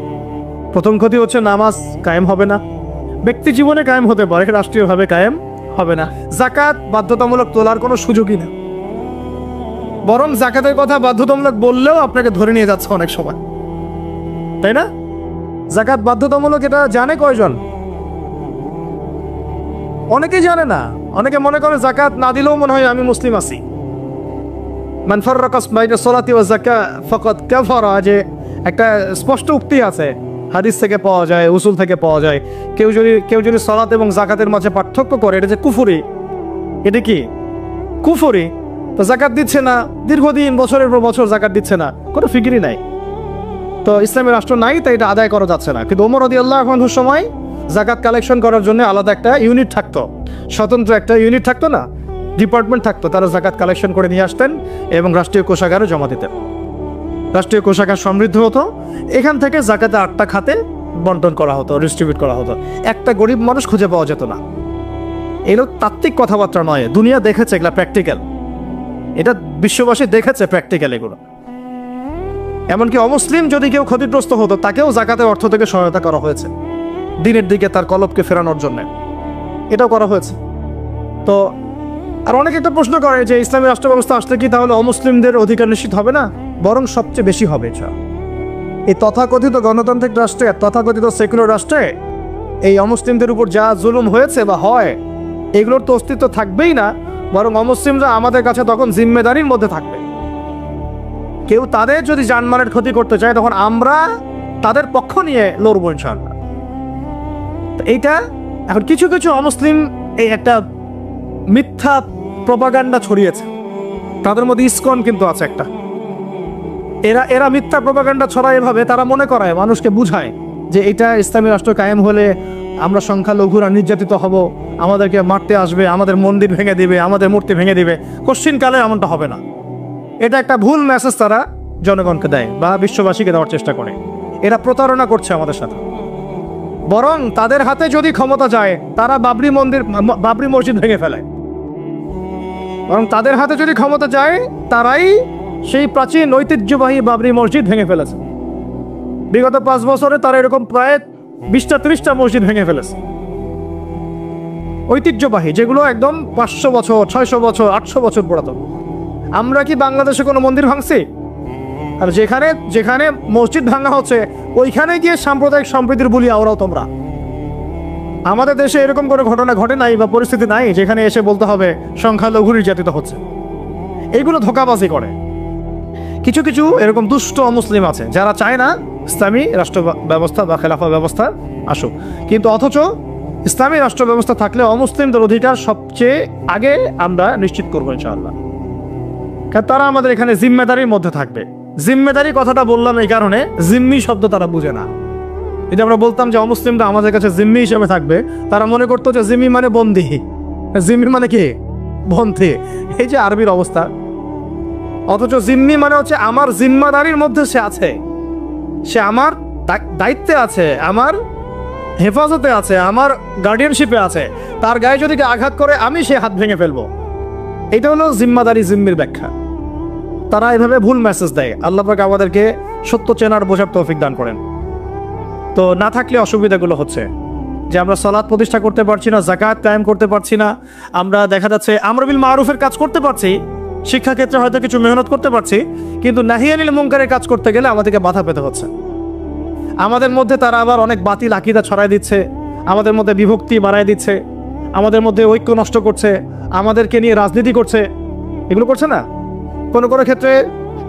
A: প্রথম ক্ষতি হচ্ছে নামাজ কায়েম হবে না, ব্যক্তি জীবনে কায়েম হতে পারে, রাষ্ট্রীয়ভাবে কায়েম হবে না। যাকাত বাধ্যতামূলক তোলার কোনো সুযোগই না, বরং যাকাতের কথা বাধ্যতামূলক বললেও আপনাকে ধরে নিয়ে যাচ্ছে অনেক সময়, তাই না? যাকাত বাধ্যতামূলক এটা জানে কয়জন? অনেকেই জানে না। অনেকে মনে করে যাকাত না দিলেও মনে হয় আমি মুসলিম আছি। মান ফাররাকা বাইনা সলাতি ওয়া যাকাত ফাকাদ কাফারা, যে একটা স্পষ্ট উক্তি আছে, হাদিস থেকে পাওয়া যায়, উসুল থেকে পাওয়া যায়। কেউ যদি সালাত এবং যাকাতের মাঝে পার্থক্য করে, এটা যে কুফরি। এটা কি কুফরি? তো যাকাত দিচ্ছে না, দীর্ঘদিন বছরের পর বছর যাকাত দিচ্ছে না, কোনো ফিকিরই নাই। তো ইসলামী রাষ্ট্র নাই, তাই এটা আদায় করা যাচ্ছে না। কিন্তু ওমর রাদিয়াল্লাহু আনহুর সময় যাকাত কালেকশন করার জন্য আলাদা একটা ইউনিট থাকতো, স্বতন্ত্র একটা ইউনিট থাকতো না, ডিপার্টমেন্ট থাকতো। তারা যাকাত কালেকশন করে নিয়ে আসতেন এবং রাষ্ট্রীয় কোষাগারে জমা দিতেন। রাষ্ট্রীয় কোষাগার সমৃদ্ধ হতো, এখান থেকে যাকাতে 8টা খাতে বন্টন করা হতো, ডিস্ট্রিবিউট করা হতো। একটা গরিব মানুষ খুঁজে পাওয়া যেত না। এগুলো তাত্ত্বিক কথাবার্তা নয়, দুনিয়া দেখেছে এগুলা প্র্যাকটিক্যাল, এটা বিশ্ববাসী দেখেছে প্র্যাকটিক্যাল এগুলো। এমনকি অমুসলিম যদি কেউ ক্ষতিগ্রস্ত হতো, তাকেও যাকাতের অর্থ থেকে সহায়তা করা হয়েছে, দিনের দিকে তার কলবকে ফেরানোর জন্য এটাও করা হয়েছে। তো আর অনেকে একটা প্রশ্ন করে যে ইসলামী রাষ্ট্র ব্যবস্থা আসলে কি তাহলে অমুসলিমদের অধিকার নিশ্চিত হবে না? বরং সবচেয়ে বেশি হবে। এই তথাকথিত গণতান্ত্রিক রাষ্ট্রে, তথাকথিত সেকুলার রাষ্ট্রে এই অমুসলিমদের উপর যা জুলুম হয়েছে বা হয়, এগুলোর তো অস্তিত্ব থাকবেই না, বরং অমুসলিমরা আমাদের কাছে তখন জিম্মেদারির মধ্যে থাকবে। কেউ তাদের যদি জানমালের ক্ষতি করতে চায়, তখন আমরা তাদের পক্ষ নিয়ে লড়বো ইনশাআল্লাহ। এইটা এখন কিছু কিছু অমুসলিম এই একটা মিথ্যা প্রপাগান্ডা ছড়িয়েছে, তাদের মধ্যে ইসকন কিন্তু আছে একটা। এরা মিথ্যা প্রপাগান্ডা ছড়ায় এভাবে, তারা মনে করায়, মানুষকে বুঝায় যে এটা ইসলামী রাষ্ট্র কায়েম হলে আমরা সংখ্যালঘুরা নির্যাতিত হব, আমাদেরকে মারতে আসবে, আমাদের মন্দির ভেঙে দিবে, আমাদের মূর্তি ভেঙে দিবে। কোশ্চিনকালে এমনটা হবে না। এটা একটা ভুল মেসেজ তারা জনগণকে দেয় বা বিশ্ববাসীকে দেওয়ার চেষ্টা করে। এরা প্রতারণা করছে আমাদের সাথে। বরং তাদের হাতে যদি ক্ষমতা যায়, তারা বাবরি মসজিদ ভেঙে ফেলে। বরং তাদের হাতে যদি ক্ষমতা যায়, তারাই সেই প্রাচীন ঐতিহ্যবাহী বাবরি মসজিদ ভেঙে ফেলেছে। বিগত 5 বছরে তারা এরকম প্রায় 20-30টা মসজিদ ভেঙে ফেলেছে, ঐতিহ্যবাহী, যেগুলো একদম 500 বছর, 600 বছর, 800 বছর পুরাতন। আমরা কি বাংলাদেশে কোনো মন্দির ভাঙছি? আর যেখানে মসজিদ ভাঙা হচ্ছে, ওইখানে গিয়ে সাম্প্রদায়িক সম্প্রীতির বলি আওরাও তোমরা। আমাদের দেশে এরকম কোনো ঘটনা ঘটে নাই বা পরিস্থিতি নাই যেখানে এসে বলতে হবে সংখ্যালঘু নির্যাতিত হচ্ছে। এইগুলো ধোঁকাবাজি করে। কিছু কিছু এরকম দুষ্ট অমুসলিম আছে যারা চায় না ইসলামী রাষ্ট্র ব্যবস্থা বা খেলাফা ব্যবস্থা আসুক, কিন্তু অথচ ইসলামী রাষ্ট্র ব্যবস্থা থাকলে অমুসলিমদের অধিকার সবচেয়ে আগে আমরা নিশ্চিত করবো ইনশাআল্লাহ। কারণ তারা আমাদের এখানে জিম্মেদারির মধ্যে থাকবে। জিম্মেদারি কথাটা বললাম এই কারণে, জিম্মি শব্দ তারা বুঝে না। যদি আমরা বলতাম যে অমুসলিমরা আমাদের কাছে জিম্মি হিসেবে থাকবে, তারা মনে করতো যে জিম্মি মানে বন্দী। জিম্মি মানে কি? বন্দী। এই যে আরবির অবস্থা। অথচ জিম্মি মানে হচ্ছে আমার জিম্মাদারির মধ্যে সে আছে, সে আমার দায়িত্বে আছে, আমার হেফাজতে আছে, আমার গার্ডিয়ানশিপে আছে। তার গায়ে যদি আঘাত করে আমি সে হাত ভেঙে ফেলবো। এটা হলো জিম্মাদারি, জিম্মির ব্যাখ্যা। তারা এভাবে ভুল মেসেজ দেয়। আল্লাহ পাক আমাদেরকে সত্য চেনার বোঝার তৌফিক দান করেন। তো না থাকলে অসুবিধাগুলো হচ্ছে যে আমরা সালাত প্রতিষ্ঠা করতে পারছি না, যাকাত কায়েম করতে পারছি না, আমরা দেখা যাচ্ছে আমর বিল মারুফের কাজ করতে পারছি, শিক্ষাক্ষেত্রে হয়তো কিছু মেহনত করতে পারছি, কিন্তু নাহি আনিল মুনকারের কাজ করতে গেলে আমাদেরকে বাধা পেতে হচ্ছে। আমাদের মধ্যে তারা আবার অনেক বাতিল আকীদা ছড়ায় দিচ্ছে, আমাদের মধ্যে বিভক্তি বাড়ায় দিচ্ছে, আমাদের মধ্যে ঐক্য নষ্ট করছে, আমাদেরকে নিয়ে রাজনীতি করছে। এগুলো করছে না? কোনো কোনো ক্ষেত্রে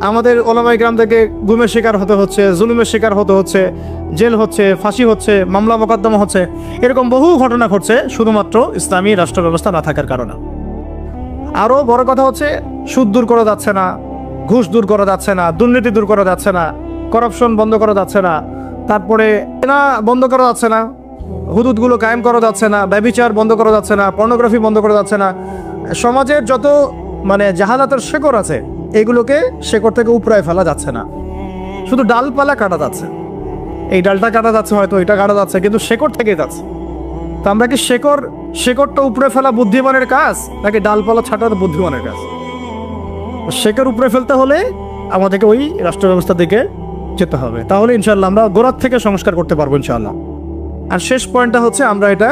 A: আমাদের ওলামায়ে কেরাম থেকে গুমের শিকার হতে হচ্ছে, জুলুমের শিকার হতে হচ্ছে, জেল হচ্ছে, ফাঁসি হচ্ছে, মামলা মোকদ্দমা হচ্ছে, এরকম বহু ঘটনা ঘটছে শুধুমাত্র ইসলামী রাষ্ট্র ব্যবস্থা না থাকার কারণে। আরও বড় কথা হচ্ছে সুদ দূর করা যাচ্ছে না, ঘুষ দূর করা যাচ্ছে না, দুর্নীতি দূর করা যাচ্ছে না, করাপশন বন্ধ করা যাচ্ছে না, তারপরে না বন্ধ করা যাচ্ছে না, হুদুদগুলো কায়েম করা যাচ্ছে না, ব্যভিচার বন্ধ করা যাচ্ছে না, পর্নোগ্রাফি বন্ধ করা যাচ্ছে না। সমাজের যত জাহালাতের শেকড় আছে এগুলোকে শেকড় থেকে উপড়ায় ফেলা যাচ্ছে না, শুধু ডালপালা কাটা যাচ্ছে। এই ডালটা কাটা যাচ্ছে, হয়তো এটা কাটা যাচ্ছে, কিন্তু শেকড় থেকেই যাচ্ছে। তো আমরা কি শেকড়টা উপড়ে ফেলা বুদ্ধিমানের কাজ, নাকি ডালপালা ছাটার বুদ্ধিমানের কাজ? শেকড় উপড়ে ফেলতে হলে আমাদেরকে ওই রাষ্ট্র ব্যবস্থার দিকে যেতে হবে, তাহলে ইনশাল্লাহ আমরা গোড়ার থেকে সংস্কার করতে পারবো ইনশাল্লাহ। আর শেষ পয়েন্টটা হচ্ছে আমরা এটা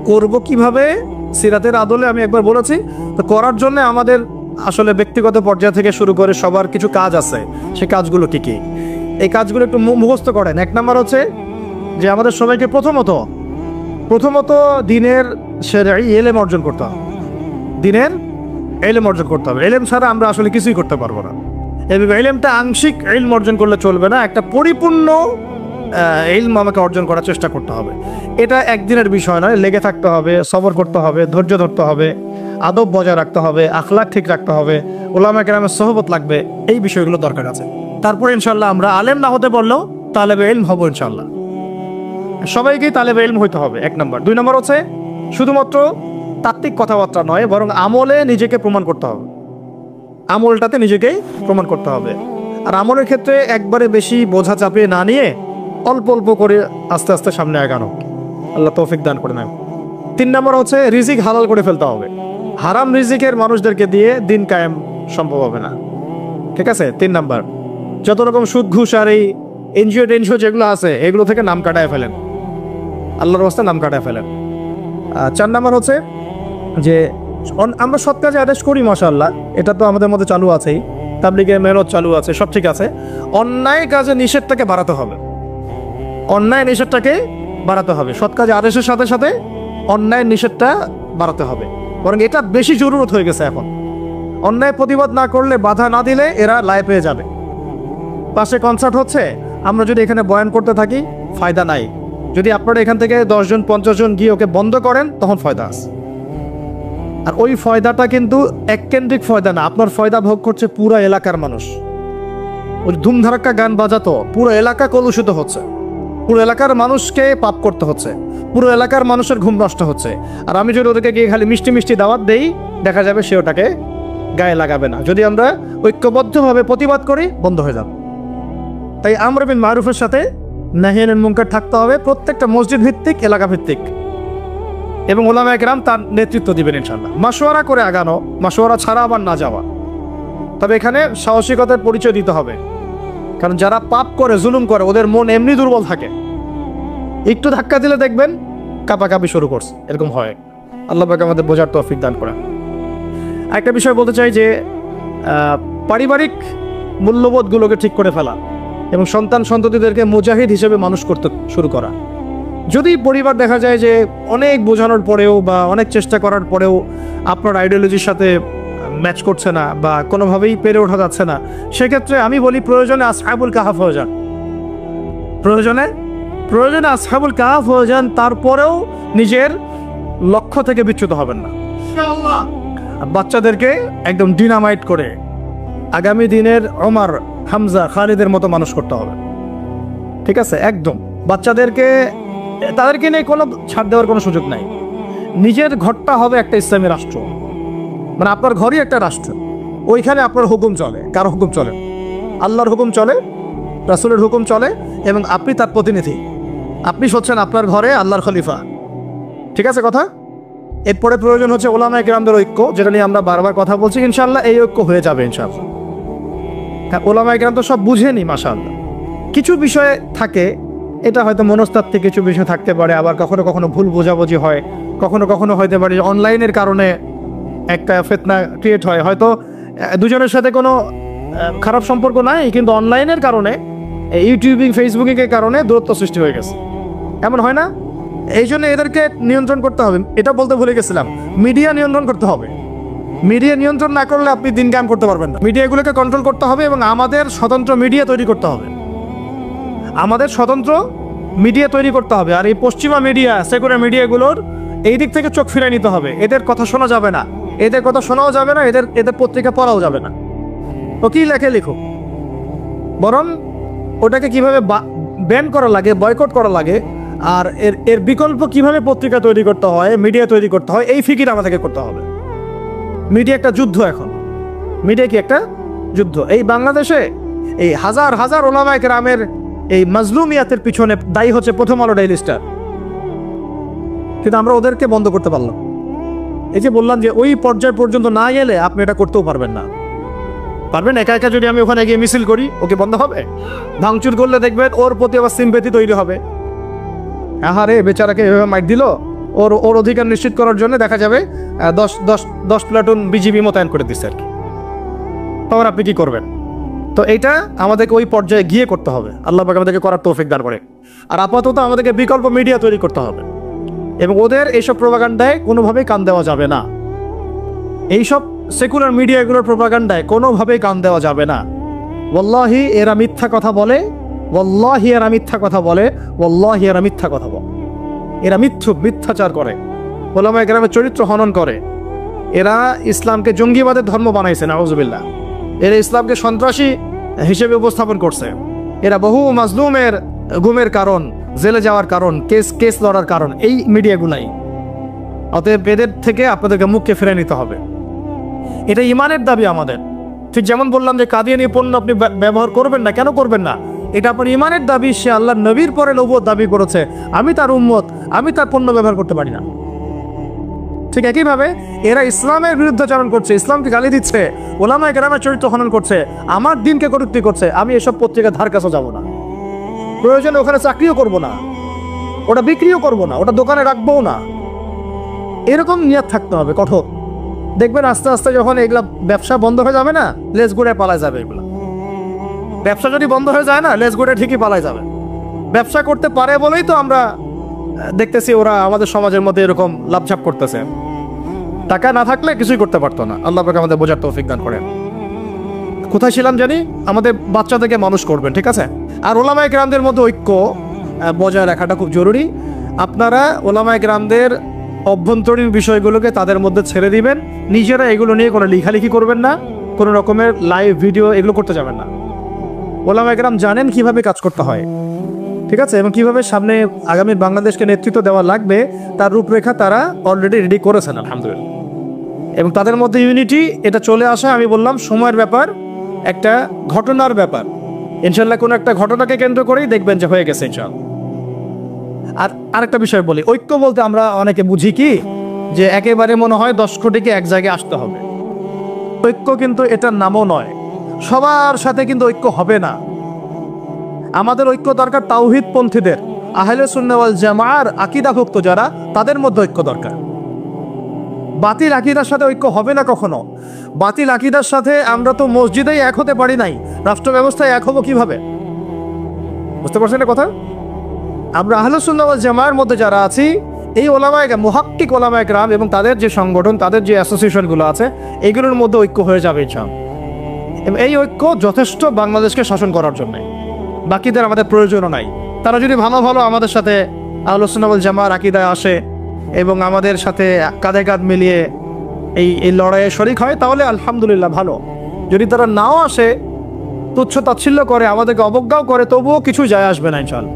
A: করব কিভাবে, সিরাতের আদলে আমি একবার বলেছি। তো করার জন্য আমাদের আসলে ব্যক্তিগত পর্যায় থেকে শুরু করে সবার কিছু কাজ আছে, সেই কাজগুলো কি কি, এই কাজগুলো একটু মুখস্থ করেন। এক নাম্বার হচ্ছে যে আমাদের সবাইকে প্রথমত দিনের শরঈ ইলম অর্জন করতে হবে, দিনের ইলম অর্জন করতে হবে। ইলম ছাড়া আমরা আসলে কিছুই করতে পারবো না। এবং ইলমটা আংশিক ইলম অর্জন করলে চলবে না, একটা পরিপূর্ণ ইলম আমাকে অর্জন করার চেষ্টা করতে হবে। এটা একদিনের বিষয় নয়, লেগে থাকতে হবে, সবর করতে হবে, ধৈর্য ধরতে হবে, আদব বজায় রাখতে হবে, আখলাক ঠিক রাখতে হবে, উলামায়ে কেরামের সোহবত লাগবে, এই বিষয়গুলো দরকার আছে। তারপরে ইনশাল্লাহ আমরা আলেম না হতে বললেও তালেবে ইলম হবো ইনশাল্লাহ। সবাইকেই তালেবে ইলম হইতে হবে, এক নম্বর। দুই নম্বর হচ্ছে শুধুমাত্র তাত্ত্বিক কথাবার্তা নয়, বরং আমলে নিজেকে প্রমাণ করতে হবে, আমলটাতে নিজেকেই প্রমাণ করতে হবে। আর আমলের ক্ষেত্রে একবারে বেশি বোঝা চাপিয়ে না নিয়ে অল্প অল্প করে আস্তে আস্তে সামনে আগানো, আল্লাহ তৌফিক দান করে নেয়। 3 নম্বর হচ্ছে রিজিক হালাল করে ফেলতে হবে। হারাম রিজিকের মানুষদেরকে দিয়ে দিন কায়েম সম্ভব হবে না, ঠিক আছে? 3 নম্বর, যত রকম সুদ ঘুষ আর এই এনজিও যেগুলো আছে এগুলো থেকে নাম কাটায় ফেলেন, আল্লাহর রাস্তায় নাম কাটায় ফেলেন। 4 নম্বর হচ্ছে যে আমরা সৎ কাজে আদেশ করি, মাশাআল্লাহ, এটা তো আমাদের মধ্যে চালু আছেই, তাবলীগে মেহনত চালু আছে, সব ঠিক আছে। অন্যায় কাজে নিষেধটাকে বাড়াতে হবে, অন্যায় নিষেধটাকে বাড়াতে হবে। সৎ কাজে আদেশের সাথে সাথে অন্যায় নিষেধটা বাড়াতে হবে, বরং এটা বেশি জরুরত হয়ে গেছে এখন। অন্যায় প্রতিবাদ না করলে, বাধা না দিলে এরা লাই পেয়ে যাবে। পাশে কনসার্ট হচ্ছে, আমরা যদি এখানে বয়ান করতে থাকি ফায়দা নাই। যদি আপনারা এখান থেকে 10 জন 50 জন গিয়ে ওকে বন্ধ করেন তখন ফয়দা আছে। আর ওই ফয়দাটা কিন্তু এককেন্দ্রিক ফয়দা না, আপনার ফয়দা ভোগ করছে পুরো এলাকার মানুষ। ওই ধুমধারাক্কা গান বাজাতো পুরো এলাকা কলুষিত হচ্ছে, পুরো এলাকার মানুষকে পাপ করতে হচ্ছে, পুরো এলাকার মানুষের ঘুম নষ্ট হচ্ছে। আর আমি যদি ওদেরকে গিয়ে খালি মিষ্টি মিষ্টি দাওয়াত দেই, দেখা যাবে সে ওটাকে গায়ে লাগাবে না। যদি আমরা ঐক্যবদ্ধভাবে প্রতিবাদ করি, বন্ধ হয়ে যাবে। তাই আমর বিল মারুফের সাথে নাহি আনিল মুনকার থাকতে হবে, প্রত্যেকটা মসজিদ ভিত্তিক, এলাকা ভিত্তিক, এবং উলামায়ে কেরাম তার নেতৃত্ব দিবেন ইনশাআল্লাহ। মাশওয়ারা করে আগানো, মাশওয়ারা ছাড়া আবার না যাওয়া। তবে এখানে সাহসিকতার পরিচয় দিতে হবে, কারণ যারা পাপ করে, জুলুম করে, ওদের মন এমনি দুর্বল থাকে, একটু ধাক্কা দিলে দেখবেন কাঁপাকাঁপি শুরু করছে, এরকম হয়। আল্লাহ পাক আমাদের বোঝার তৌফিক দান করেন। একটা বিষয় বলতে চাই যে পারিবারিক মূল্যবোধগুলোকে ঠিক করে ফেলা এবং সন্তান সন্ততিদেরকে মুজাহিদ হিসেবে মানুষ করতে শুরু করা। যদি পরিবার দেখা যায় যে অনেক বোঝানোর পরেও বা অনেক চেষ্টা করার পরেও আপনার আইডিওলজির সাথে ম্যাচ করছে না বা কোনোভাবেই পেরে ওঠা যাচ্ছে না, সেক্ষেত্রে আমি বলি প্রয়োজনে আসহাবুল কাহাফ হয়ে যান, প্রয়োজনে আসহাবুল কাহাফ হয়ে যান। তারপরেও নিজের লক্ষ্য থেকে বিচ্যুত হবেন না। বাচ্চাদেরকে একদম ডিনামাইট করে আগামী দিনের ওমর, হামজা, খালিদের মতো মানুষ করতে হবে, ঠিক আছে? একদম তাদেরকে নিয়ে কোনো ছাড় দেওয়ার কোনো সুযোগ নাই। নিজের ঘরটা হবে একটা ইসলামী রাষ্ট্র, মানে আপনার ঘরই একটা রাষ্ট্র, ওইখানে আপনার হুকুম চলে। কার হুকুম চলে? আল্লাহর হুকুম চলে, রাসূলের হুকুম চলে, এবং আপনি তার প্রতিনিধি। আপনি হচ্ছেন আপনার ঘরে আল্লাহর খলিফা, ঠিক আছে কথা? এরপরে প্রয়োজন হচ্ছে উলামায়ে কেরামদের ঐক্য, যেটা নিয়ে আমরা বারবার কথা বলছি। ইনশাআল্লাহ এই ঐক্য হয়ে যাবে ইনশাআল্লাহ। হ্যাঁ, উলামায়ে কেরাম তো সব বুঝেনি মাশাআল্লাহ। কিছু বিষয় থাকে, এটা হয়তো মনস্তাত্ত্বিক কিছু বিষয় থাকতে পারে, আবার কখনো কখনো ভুল বোঝাবুঝি হয়, কখনো কখনো হতে পারে অনলাইনের কারণে একটা ফিতনা ক্রিয়েট হয়। হয়তো দুজনের সাথে কোনো খারাপ সম্পর্ক নাই, কিন্তু অনলাইনের কারণে, ইউটিউবিং, ফেসবুকিংয়ের কারণে দূরত্ব সৃষ্টি হয়ে গেছে, এমন হয় না? এই জন্য এদেরকে নিয়ন্ত্রণ করতে হবে। এটা বলতে ভুলে গেছিলাম, মিডিয়া নিয়ন্ত্রণ করতে হবে। মিডিয়া নিয়ন্ত্রণ না করলে আপনি দিন কায়েম করতে পারবেন না। মিডিয়াগুলোকে কন্ট্রোল করতে হবে এবং আমাদের স্বতন্ত্র মিডিয়া তৈরি করতে হবে। আমাদের স্বতন্ত্র মিডিয়া তৈরি করতে হবে। আর এই পশ্চিমা মিডিয়া, সেকুলার মিডিয়াগুলোর এই দিক থেকে চোখ ফিরিয়ে নিতে হবে। এদের কথা শোনা যাবে না, এদের কথা শোনাও যাবে না, এদের পত্রিকা পড়াও যাবে না। ও কি লেখে লিখুক, বরং ওটাকে কিভাবে ব্যান করা লাগে, বয়কট করা লাগে, আর এর বিকল্প কিভাবে পত্রিকা তৈরি করতে হয়, মিডিয়া তৈরি করতে হয়, এই ফিকির আমাদেরকে করতে হবে। মিডিয়া একটা যুদ্ধ। এখন মিডিয়া কি একটা যুদ্ধ। এই বাংলাদেশে এই হাজার হাজার ওলামায়ে কেরামের এই মাজলুমিয়াতের পিছনে দায়ী হচ্ছে প্রথম আলো ডেইলি স্টার। কিন্তু আমরা ওদেরকে বন্ধ করতে পারলাম। এই যে বললাম যে ওই পর্যায় পর্যন্ত না গেলে আপনি এটা করতেও পারবেন না। পারবেন একা একা যদি আমি ওখানে গিয়ে মিছিল করি, ওকে বন্ধ হবে? ভাঙচুর করলে দেখবেন ওর প্রতি আবার সিম্পেথি তৈরি হবে। আহারে বেচারাকে এভাবে মাইট দিল, ওর অধিকার নিশ্চিত করার জন্য দেখা যাবে 10 প্লাটুন বিজিবি মোতায়েন করে দিচ্ছে আর কি। তখন আপনি কি করবেন? তো এইটা আমাদেরকে ওই পর্যায়ে গিয়ে করতে হবে। আল্লাহ পাক আমাদেরকে করার তৌফিক দান করে। আর আপাতত আমাদেরকে বিকল্প মিডিয়া তৈরি করতে হবে এবং ওদের এইসব প্রোপাগান্ডায় কোনোভাবেই কান দেওয়া যাবে না। এইসব সেকুলার মিডিয়াগুলোর প্রোপাগান্ডায় কোনোভাবেই কান দেওয়া যাবে না। ওয়াল্লাহি এরা মিথ্যা কথা বলে, ওয়াল্লাহি এরা মিথ্যা কথা বলে, ওয়াল্লাহি এরা মিথ্যা কথা বলে। এরা মিথ্যাচার করে, ওলামায়ে কেরামের চরিত্র হনন করে। এরা ইসলামকে জঙ্গিবাদের ধর্ম বানাইছে, নাউজুবিল্লাহ। এরা ইসলামকে সন্ত্রাসী হিসেবে উপস্থাপন করছে। এরা বহু মাজলুমের গুমের কারণ, জেলে যাওয়ার কারণ, কেস লড়ার কারণ এই মিডিয়াগুলাই। অতএব এদের থেকে আপনাদেরকে মুখকে ফিরে নিতে হবে। এটা ইমানের দাবি আমাদের। ঠিক যেমন বললাম যে কাদিয়ানি পণ্য আপনি ব্যবহার করবেন না, কেন করবেন না? এটা আপনার ইমানের দাবি। সে আল্লাহর নবীর পরে নবুয়ত দাবি করেছে, আমি তার উম্মত, আমি তার পণ্য ব্যবহার করতে পারি না। ঠিক একইভাবে এরা ইসলামের বিরুদ্ধাচরণ করছে, ইসলামকে গালি দিচ্ছে, ওলামায়ে কেরামের চরিত্র হনন করছে, আমার দিনকে কটূক্তি করছে। আমি এসব পত্রিকা ধার কাছে যাব না, প্রয়োজনে ওখানে চাকরিও করব না, ওটা বিক্রিও করব না, ওটা দোকানে রাখবও না। এরকম নিয়ত থাকতে হবে কঠোর। দেখবেন আস্তে আস্তে যখন এগুলা ব্যবসা বন্ধ হয়ে যাবে না, লেজ গুড়ে পালায় যাবে। এগুলো ব্যবসা যদি বন্ধ হয়ে যায় না, লেজ গুড়ে ঠিকই পালায় যাবে। ব্যবসা করতে পারে বলেই তো আমরা দেখতেছি ওরা আমাদের সমাজের মধ্যে এরকম লাভঝাপ করতেছে। টাকা না থাকলে কিছুই করতে পারতো না। আল্লাহ পাক আমাদের বোঝার তৌফিক দান করেন। কোথায় ছিলাম জানি? আমাদের বাচ্চাদেরকে মানুষ করবেন, ঠিক আছে? আর ওলামায়ে কেরামদের মধ্যে ঐক্য বজায় রাখাটা খুব জরুরি। আপনারা ওলামায়ে কেরামদের অভ্যন্তরীণ বিষয়গুলোকে তাদের মধ্যে ছেড়ে দিবেন। নিজেরা এগুলো নিয়ে কোনো লেখালেখি করবেন না, কোনো রকমের লাইভ ভিডিও এগুলো করতে যাবেন না। ওলামায়ে কেরাম জানেন কিভাবে কাজ করতে হয়, ঠিক আছে? এবং কিভাবে সামনে আগামী বাংলাদেশকে নেতৃত্ব দেওয়া লাগবে তার রূপরেখা তারা অলরেডি রেডি করেছেন, আলহামদুলিল্লাহ। এবং তাদের মধ্যে ইউনিটি এটা চলে আসা, আমি বললাম, সময়ের ব্যাপার, একটা ঘটনার ব্যাপার। ইনশাল্লাহ কোনো একটা ঘটনাকে কেন্দ্র করেই দেখবেন যে হয়ে গেছে ইনশাল্লাহ। আর আরেকটা বিষয় বলি, ঐক্য বলতে আমরা অনেকে বুঝি কি যে একেবারে মনে হয় 10 কোটিকে এক জায়গায় আসতে হবে। ঐক্য কিন্তু এটার নামও নয়। সবার সাথে কিন্তু ঐক্য হবে না। আমাদের ঐক্য দরকার তাওহীদ পন্থীদের, আহলে সুন্নাহ ওয়াল জামাআর আকীদাভুক্ত যারা, তাদের মধ্যে ঐক্য দরকার। বাতিল আকীদার সাথে ঐক্য হবে না কখনো। বাতিল আকীদার সাথে আমরা তো মসজিদেই এক হতে পারি নাই, রাষ্ট্র ব্যবস্থায় এক হবো কিভাবে? বুঝতে পারছেন কথা? আমরা আহলে সুন্নাহ ওয়াল জামাআর মধ্যে যারা আছি, এই ওলামায়ে মুহাক্কিক ওলামায়ে কেরাম এবং তাদের যে সংগঠন, তাদের যে অ্যাসোসিয়েশনগুলো আছে, এগুলোর মধ্যে ঐক্য হয়ে যাবে ইনশাআল্লাহ। এবং এই ঐক্য যথেষ্ট বাংলাদেশকে শাসন করার জন্য। বাকিদের আমাদের প্রয়োজনও নাই। তারা যদি ভালো ভালো আমাদের সাথে আহলে সুন্নাহ ওয়াল জামাআর আকীদায় আসে এবং আমাদের সাথে কাঁধে কাঁধ মিলিয়ে এই লড়াইয়ে শরিক হয়, তাহলে আলহামদুলিল্লাহ ভালো। যদি তারা নাও আসে, তুচ্ছ তাচ্ছিল্য করে, আমাদেরকে অবজ্ঞাও করে, তবুও কিছু যায় আসবে না ইনশাআল্লাহ।